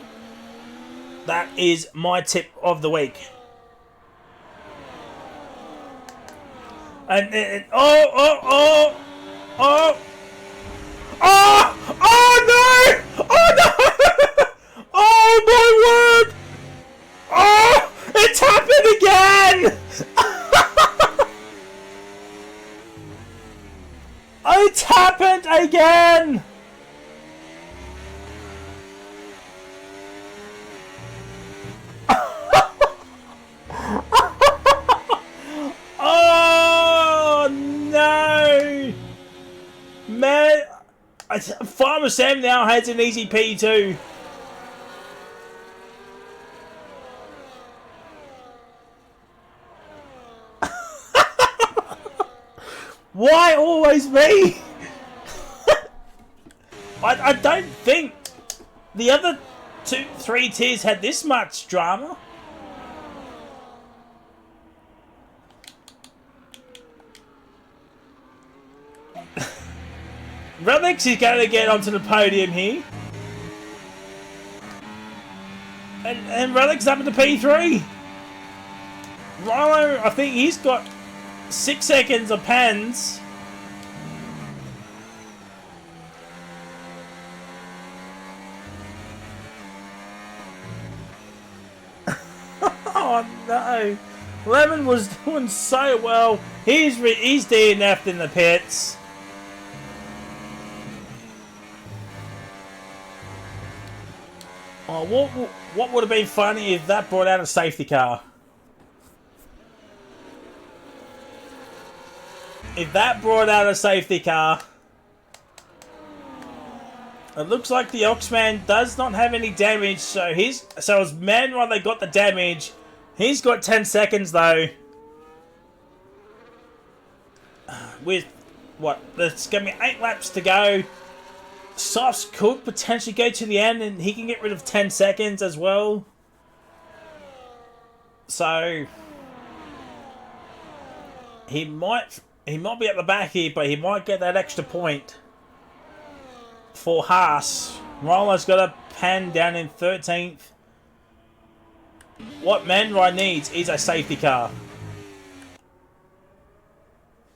That is my tip of the week. And oh no! Oh no! Oh my word! Oh, it's happened again! It's happened again! Oh no! Man, Farmer Sam now has an easy P2. Why always me? I don't think the other 2-3 tiers had this much drama. Relics is going to get onto the podium here. And Relics up in the P3. Rilo, I think he's got 6 seconds of pens. Oh no. Lemon was doing so well. He's DNF'd in the pits. Oh, what would have been funny if that brought out a safety car? If that brought out a safety car. It looks like the Oxman does not have any damage, so as Man while they got the damage, he's got 10 seconds though. with what? There's going to be 8 laps to go. Softs could potentially go to the end, and he can get rid of 10 seconds as well. So he might be at the back here, but he might get that extra point for Haas. Roller's got a pen down in 13th. What Man Rai needs is a safety car.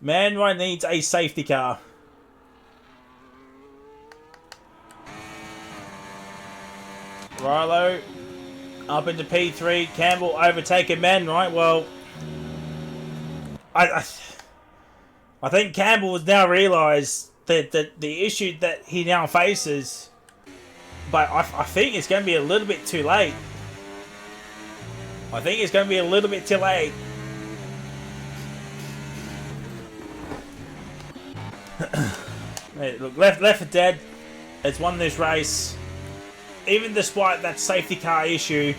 Man Rai needs a safety car. Rilo up into P3. Campbell overtaking Man Rai. Well, I think Campbell has now realised that the issue that he now faces, but I think it's going to be a little bit too late. I think it's going to be a little bit too late. Hey, look, Left 4 Dead has won this race, even despite that safety car issue.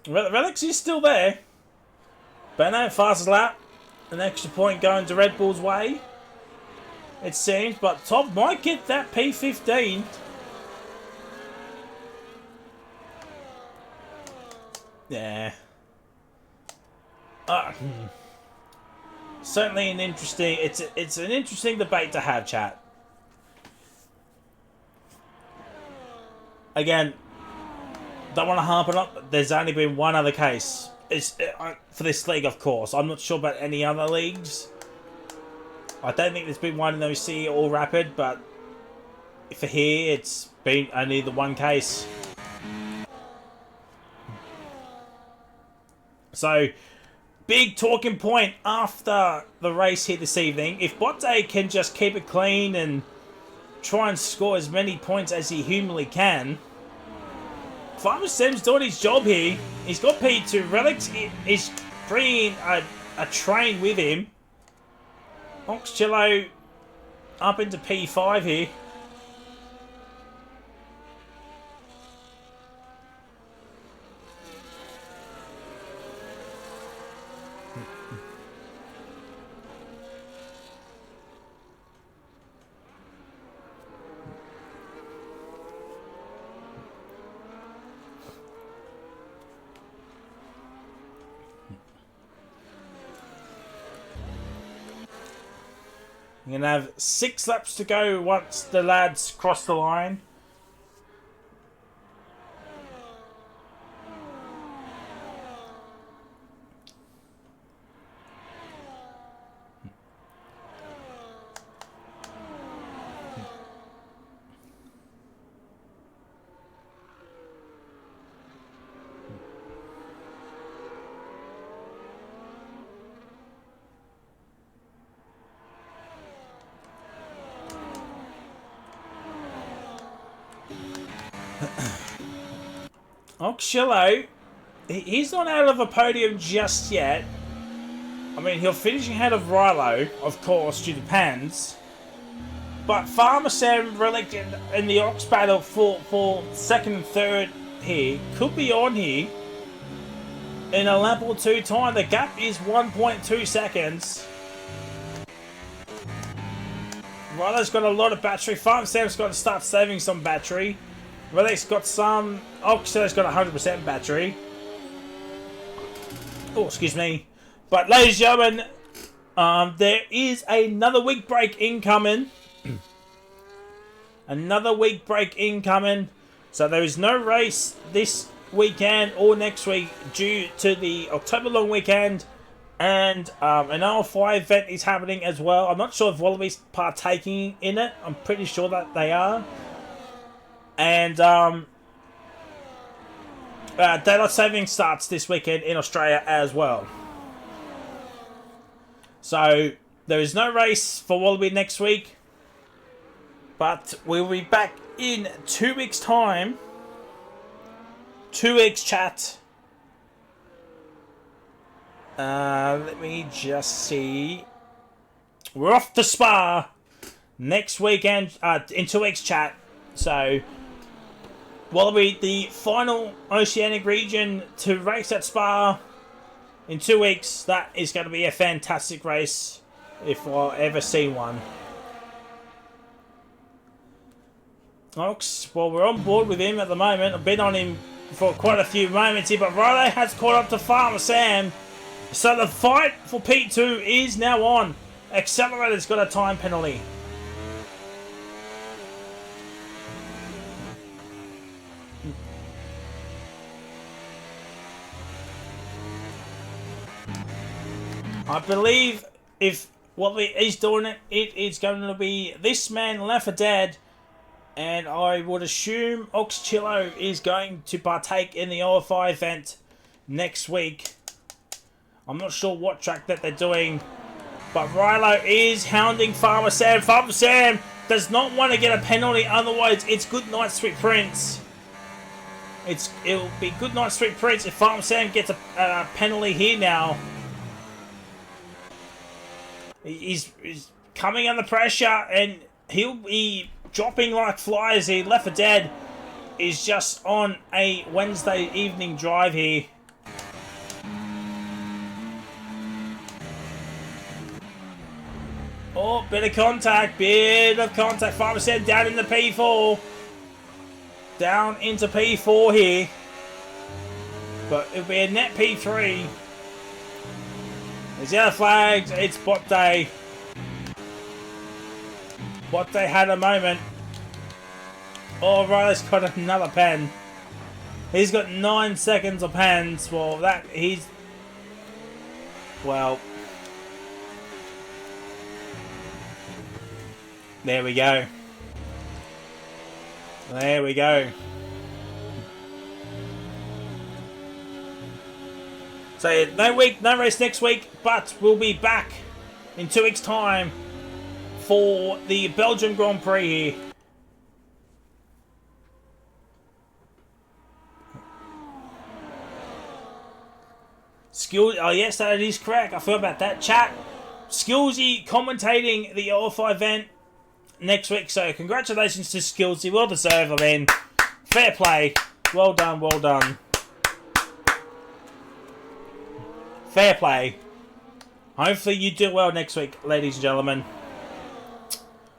Relics is still there. Beno, fastest lap. An extra point going to Red Bull's way, it seems. But Top might get that P15. Yeah. Certainly an interesting... It's an interesting debate to have, chat. Again, don't want to harp it up. There's only been one other case. It's for this league, of course. I'm not sure about any other leagues. I don't think there's been one in OC or Rapid, but for here, it's been only the one case. So, big talking point after the race here this evening. If Botte can just keep it clean and try and score as many points as he humanly can, Farmer Sam's doing his job here. He's got P2. Relics is bringing a train with him. Oxcello up into P5 here. You're going to have 6 laps to go once the lads cross the line. Oxcello, he's not out of a podium just yet. I mean, he'll finish ahead of Rilo, of course, due to Pans. But Farmer Sam Relic in the Ox battle for second and third here could be on here in a lap or two time. The gap is 1.2 seconds. Rilo's got a lot of battery. Farmer Sam's got to start saving some battery. Relic's got some. Oxcello's got 100% battery. Oh, excuse me. But, ladies and gentlemen, there is another week break incoming. Another week break incoming. So, there is no race this weekend or next week due to the October long weekend. And an R5 event is happening as well. I'm not sure if Wallaby's partaking in it. I'm pretty sure that they are. And daylight saving starts this weekend in Australia as well. So there is no race for Wallaby next week, but we'll be back in 2 weeks' time. 2 weeks, chat. Let me just see. We're off to Spa next weekend. In 2 weeks, chat. So Wallaby, the final Oceanic region to race at Spa in 2 weeks. That is going to be a fantastic race if I'll ever see one. Ox, well, we're on board with him at the moment. I've been on him for quite a few moments here, but Riley has caught up to Farmer Sam. So the fight for P2 is now on. Accelerator's got a time penalty. I believe if what he's doing it is going to be this man Left 4 Dead, and I would assume Oxchillo is going to partake in the OFI event next week. I'm not sure what track that they're doing, but Rilo is hounding Farmer Sam. Farmer Sam does not want to get a penalty, otherwise it's good night, Sweet Prince. It'll be good night, Sweet Prince if Farmer Sam gets a penalty here now. He's coming under pressure, and he'll be dropping like flies here. Left 4 Dead is just on a Wednesday evening drive here. Oh, bit of contact. Farmer Sam down in the P4. Down into P4 here. But it'll be a net P3. There's the other flags. It's Bot Day. Bot Day had a moment. Oh, Riley's got another pen. He's got 9 seconds of pens. Well, well. There we go. There we go. So no race next week, but we'll be back in 2 weeks' time for the Belgian Grand Prix here. Oh yes, that is correct. I forgot about that. Chat. Skillsy commentating the OFI event next week. So congratulations to Skillsy. Well deserved, I mean. Fair play. Well done, well done. Fair play. Hopefully you do well next week, ladies and gentlemen.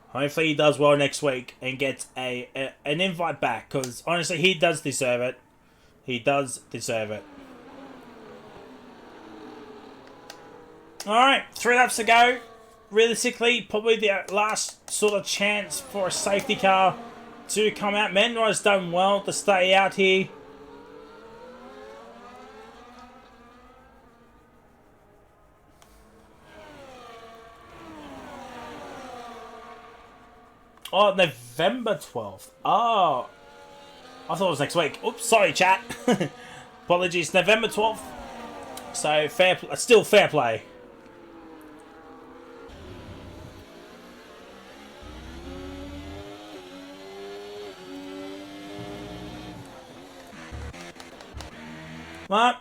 Hopefully he does well next week and gets an invite back, because honestly he does deserve it. He does deserve it. Alright, 3 laps to go. Realistically, probably the last sort of chance for a safety car to come out. Menroy's done well to stay out here. Oh, November 12th. Oh, I thought it was next week. Oops, sorry, chat. Apologies. November 12th. So, still fair play. Well,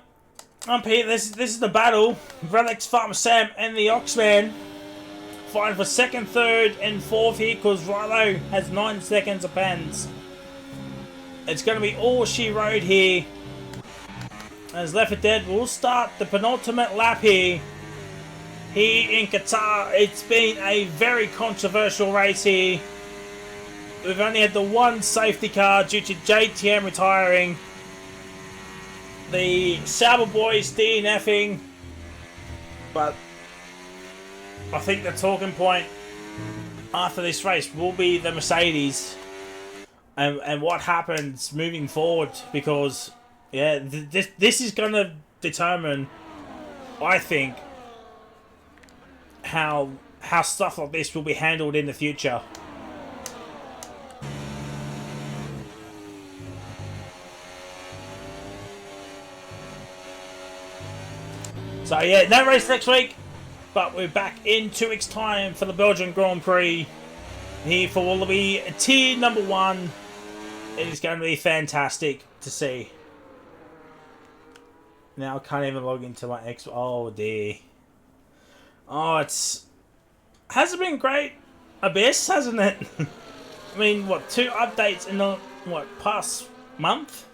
up here, this is the battle. Relics, Farmer Sam, and the Oxman fighting for 2nd, 3rd, and 4th here, because Rilo has 9 seconds of pens. It's going to be all she rode here. As Left 4 Dead will start the penultimate lap here in Qatar. It's been a very controversial race here. We've only had the one safety car due to JTM retiring. The Sauber boys DNFing, but I think the talking point after this race will be the Mercedes and what happens moving forward, because yeah, this is going to determine, I think, how stuff like this will be handled in the future. So yeah, no race next week, but we're back in 2 weeks' time for the Belgian Grand Prix here for Wallaby tier number 1. It is going to be fantastic to see. Now I can't even log into my X. Oh dear. Oh, hasn't been great. Abyss, hasn't it? I mean, what, 2 updates in the past month.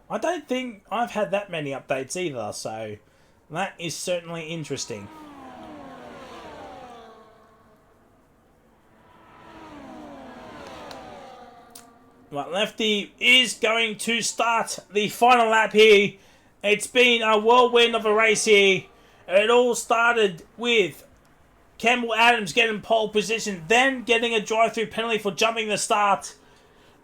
I don't think I've had that many updates either, so that is certainly interesting. Right, Lefty is going to start the final lap here. It's been a whirlwind of a race here. It all started with Campbell Adams getting pole position, then getting a drive-through penalty for jumping the start,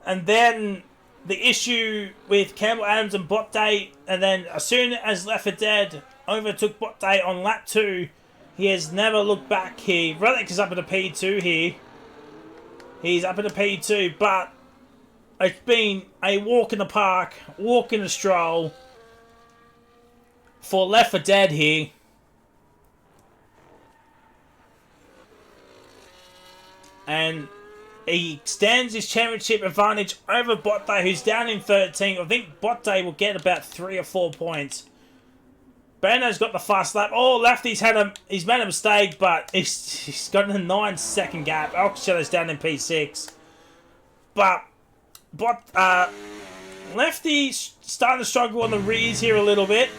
and then the issue with Campbell Adams and Botte, and then as soon as Left Dead overtook Botte on lap 2, he has never looked back here. Relic is up in the P2 here. He's up in the P2, but it's been a walk in the park, walk in the stroll for Left 4 Dead here. And he extends his championship advantage over Botte, who's down in 13th. I think Botte will get about 3 or 4 points. Bano's got the fast lap. Oh, Lefty's he's made a mistake, but he's got a 9-second gap. Oxshadow's down in P6. But Lefty's starting to struggle on the rears here a little bit.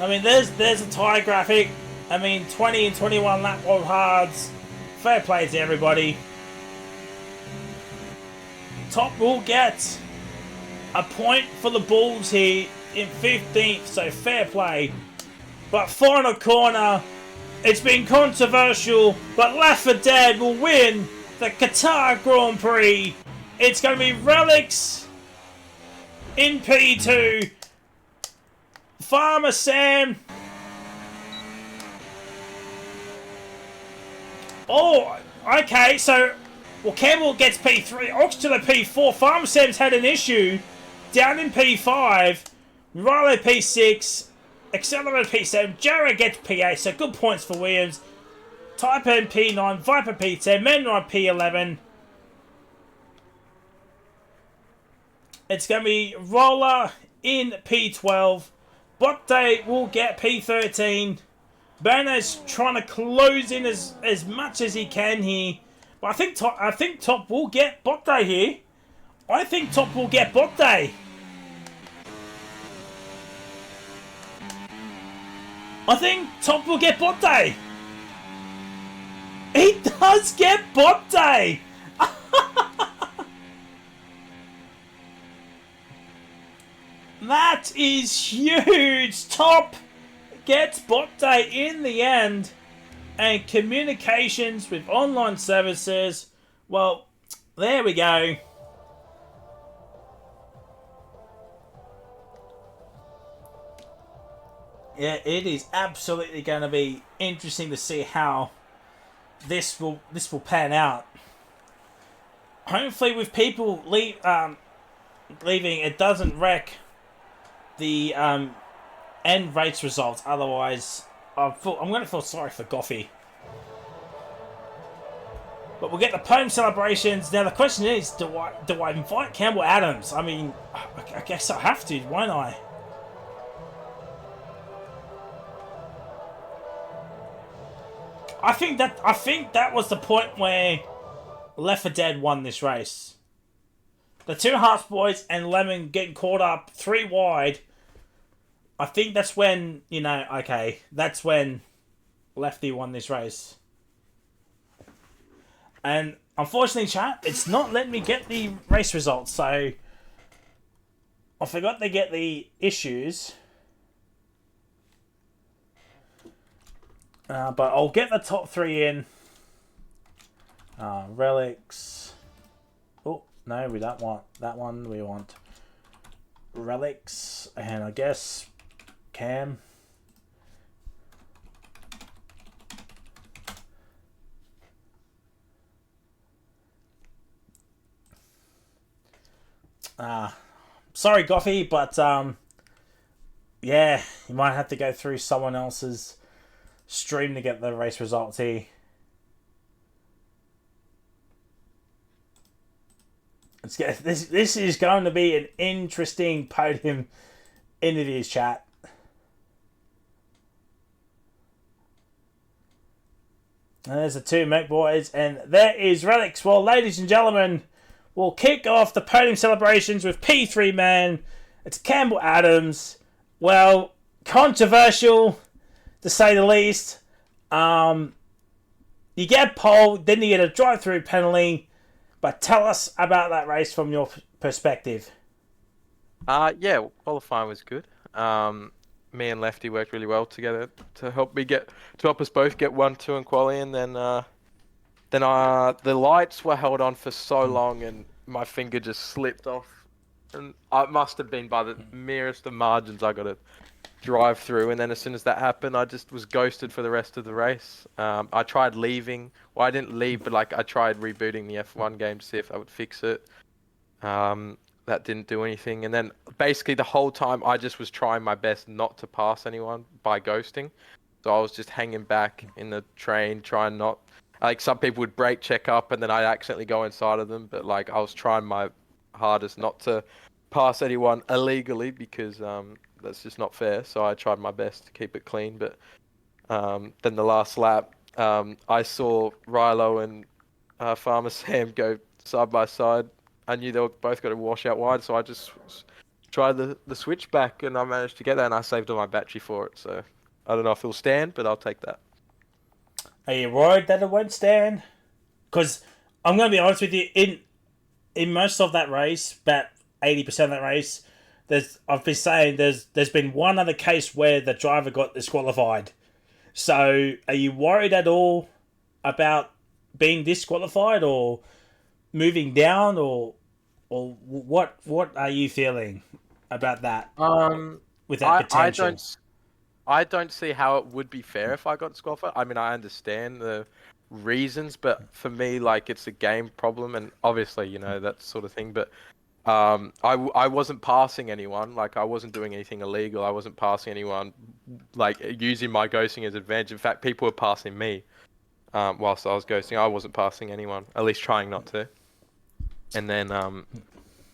I mean, there's a tyre graphic. I mean, 20 and 21 lap world hards. Fair play to everybody. Top will get a point for the Bulls here in 15th, so fair play. But final corner, it's been controversial, but Left 4 Dead will win the Qatar Grand Prix. It's going to be Relics in P2. Farmer Sam. Oh, okay, so Campbell gets P3, Ox to the P4. Farmer Sam's had an issue. Down in P5. Rilo P6. Accelerator P7. Jarrah gets P8, so good points for Williams. Type N P9. Viper P10. Menride P11. It's going to be Roller in P12. Botte will get P13. Bano's trying to close in as much as he can here. But I think Top will get Botte here. I think Top will get Botte. I think Top will get Botte. He does get Botte. That is huge. Top gets Botte in the end. And communications with online services. Well, there we go. Yeah, it is absolutely going to be interesting to see how this will pan out. Hopefully, with people leaving, it doesn't wreck the end race results. Otherwise, I'm going to feel sorry for Goffey. But we'll get the podium celebrations. Now the question is, do I invite Campbell Adams? I mean, I guess I have to, won't I? I think that was the point where Left 4 Dead won this race. The two Hearts boys and Lemon getting caught up 3 wide. I think that's when, that's when Lefty won this race. And unfortunately, chat, it's not letting me get the race results, so I forgot to get the issues. But I'll get the top 3 in. Relics. Oh, no, we don't want that one. We want Relics. And I guess Cam. Sorry, Goffy, but yeah, you might have to go through someone else's stream to get the race results here. This is going to be an interesting podium interviews, chat. And there's the two Mac boys, and there is Relics. Well, ladies and gentlemen, We'll kick off the podium celebrations with P3 man. It's Campbell Adams. Well, controversial to say the least. You get pole, then you get a drive-through penalty. But tell us about that race from your perspective. Yeah, qualifying was good. Me and Lefty worked really well together to help us both get 1-2 in quali, and then the lights were held on for so long, and my finger just slipped off, and it must have been by the merest of margins I got to drive through, and then as soon as that happened, I just was ghosted for the rest of the race. I tried leaving. Well, I didn't leave, but like I tried rebooting the F1 game to see if I would fix it. That didn't do anything. And then basically the whole time I just was trying my best not to pass anyone by ghosting. So I was just hanging back in the train, trying not, like some people would brake check up and then I'd accidentally go inside of them. But like I was trying my hardest not to pass anyone illegally because that's just not fair. So I tried my best to keep it clean. But then the last lap, I saw Rilo and Farmer Sam go side by side. I knew they were both going to wash out wide, so I just tried the switchback, and I managed to get that, and I saved all my battery for it. So I don't know if it'll stand, but I'll take that. Are you worried that it won't stand? Because I'm going to be honest with you, in most of that race, about 80% of that race, I've been saying there's been one other case where the driver got disqualified. So are you worried at all about being disqualified or moving down, or what are you feeling about that? With that potential, I don't see how it would be fair if I got disqualified. I mean, I understand the reasons, but for me, like it's a game problem, and obviously, you know, that sort of thing. But I wasn't passing anyone. Like I wasn't doing anything illegal. I wasn't passing anyone, like using my ghosting as advantage. In fact, people were passing me whilst I was ghosting. I wasn't passing anyone, at least trying not to. And then,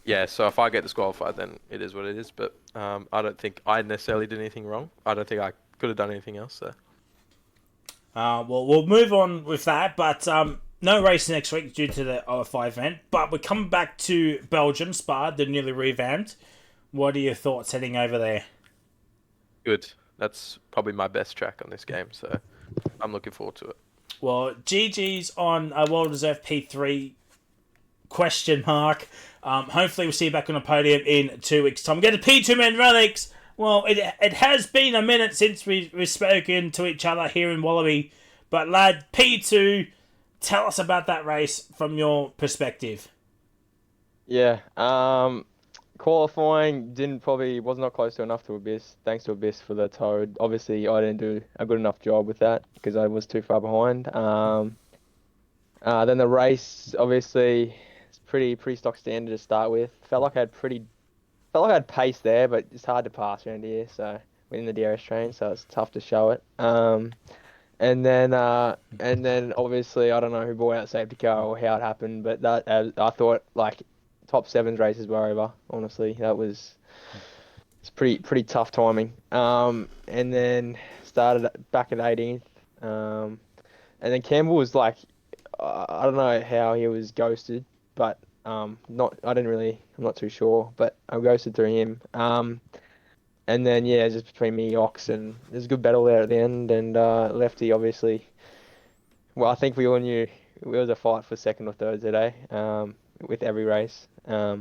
yeah, so if I get disqualified, then it is what it is. But I don't think I necessarily did anything wrong. I don't think I could have done anything else. So. well, we'll move on with that. But no race next week due to the OFI event. But we're coming back to Belgium, Spa, the newly revamped. What are your thoughts heading over there? Good. That's probably my best track on this game, so I'm looking forward to it. Well, GG's on a well-deserved P3 question mark. Hopefully we'll see you back on the podium in 2 weeks' time. Get a P2 Man Relics. Well, it has been a minute since we've spoken to each other here in Wallaby. But lad, P2, tell us about that race from your perspective. Yeah, qualifying was not close to enough to Abyss. Thanks to Abyss for the toad. Obviously, I didn't do a good enough job with that because I was too far behind. Then the race, obviously, it's pretty stock standard to start with. Felt like I had pace there, but it's hard to pass around here. So within the DRS train, so it's tough to show it. And then obviously I don't know who brought out safety car or how it happened, but that I thought like top 7's races were over. Honestly, it's pretty tough timing. And then started back at 18th. And then Campbell was like, I don't know how he was ghosted, but I'm not too sure, but I ghosted through him. And then yeah, just between me, Ox, and there's a good battle there at the end, and Lefty obviously. Well, I think we all knew it was a fight for second or third today, with every race. But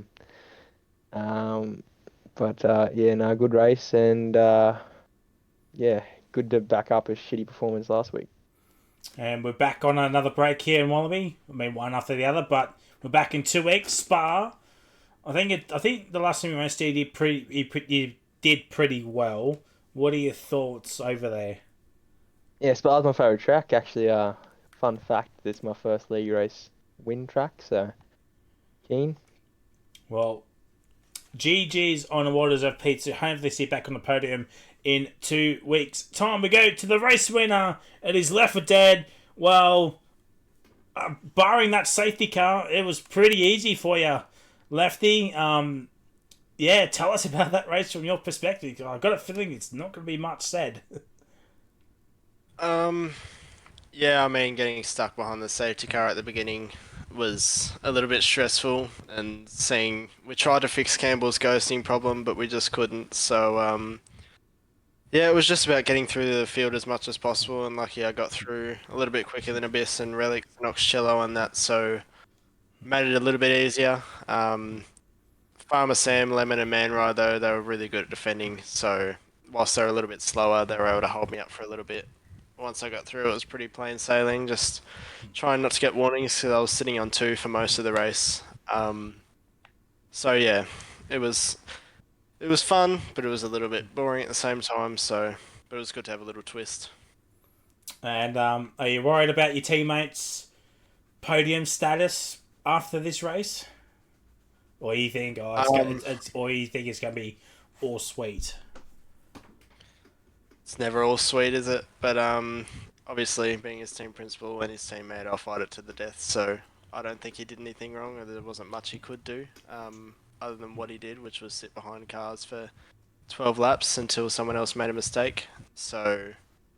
yeah, no, good race, and yeah, good to back up a shitty performance last week. And we're back on another break here in Wallaby. I mean, one after the other, but we're back in 2 weeks. Spa. I think the last time we went, you did pretty well. What are your thoughts over there? Yeah, Spa's my favourite track. Actually, fun fact, this is my first league race win track, so keen. Well, GG's on the waters of Pizza. Hopefully see you back on the podium in 2 weeks' time. We go to the race winner. It is Left 4 Dead. Well, barring that safety car, it was pretty easy for you, Lefty. Yeah, tell us about that race from your perspective. I've got a feeling it's not going to be much said. Yeah, I mean, getting stuck behind the safety car at the beginning was a little bit stressful, and seeing we tried to fix Campbell's ghosting problem, but we just couldn't. So yeah, it was just about getting through the field as much as possible, and lucky I got through a little bit quicker than Abyss and Relic and Oxcello and that, so made it a little bit easier. Farmer Sam, Lemon, and Manrai, though, they were really good at defending, so whilst they were a little bit slower, they were able to hold me up for a little bit. Once I got through, it was pretty plain sailing, just trying not to get warnings because I was sitting on 2 for most of the race. So yeah, it was fun, but it was a little bit boring at the same time, so but it was good to have a little twist. And are you worried about your teammates' podium status after this race? Or you think, or you think it's going to be all sweet? It's never all sweet, is it? But obviously, being his team principal and his teammate, I'll fight it to the death. So I don't think he did anything wrong, or there wasn't much he could do, other than what he did, which was sit behind cars for 12 laps until someone else made a mistake. So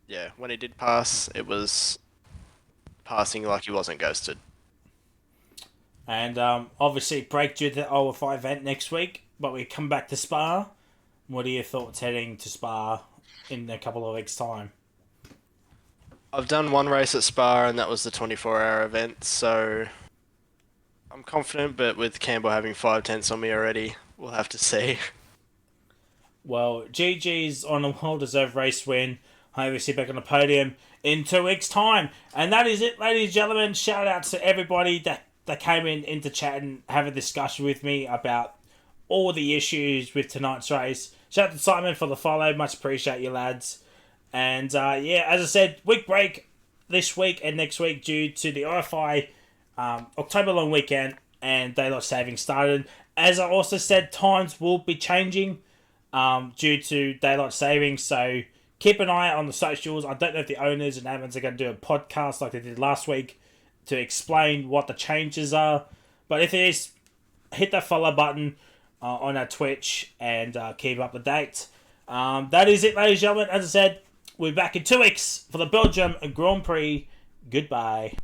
yeah, when he did pass, it was passing like he wasn't ghosted. And obviously, break due to the OFI event next week, but we come back to Spa. What are your thoughts heading to Spa in a couple of weeks' time? I've done one race at Spa, and that was the 24-hour event, so I'm confident, but with Campbell having 5 tenths on me already, we'll have to see. Well, GG's on a well-deserved race win. Hopefully, see back on the podium in 2 weeks' time. And that is it, ladies and gentlemen. Shout out to everybody that came into chat and have a discussion with me about all the issues with tonight's race. Shout out to Simon for the follow. Much appreciate you, lads. And yeah, as I said, week break this week and next week due to the OFI October long weekend and daylight saving started. As I also said, times will be changing due to daylight saving. So keep an eye on the socials. I don't know if the owners and admins are going to do a podcast like they did last week to explain what the changes are. But if it is, hit that follow button on our Twitch and keep up to date. That is it, ladies and gentlemen. As I said, we're back in 2 weeks for the Belgium Grand Prix. Goodbye.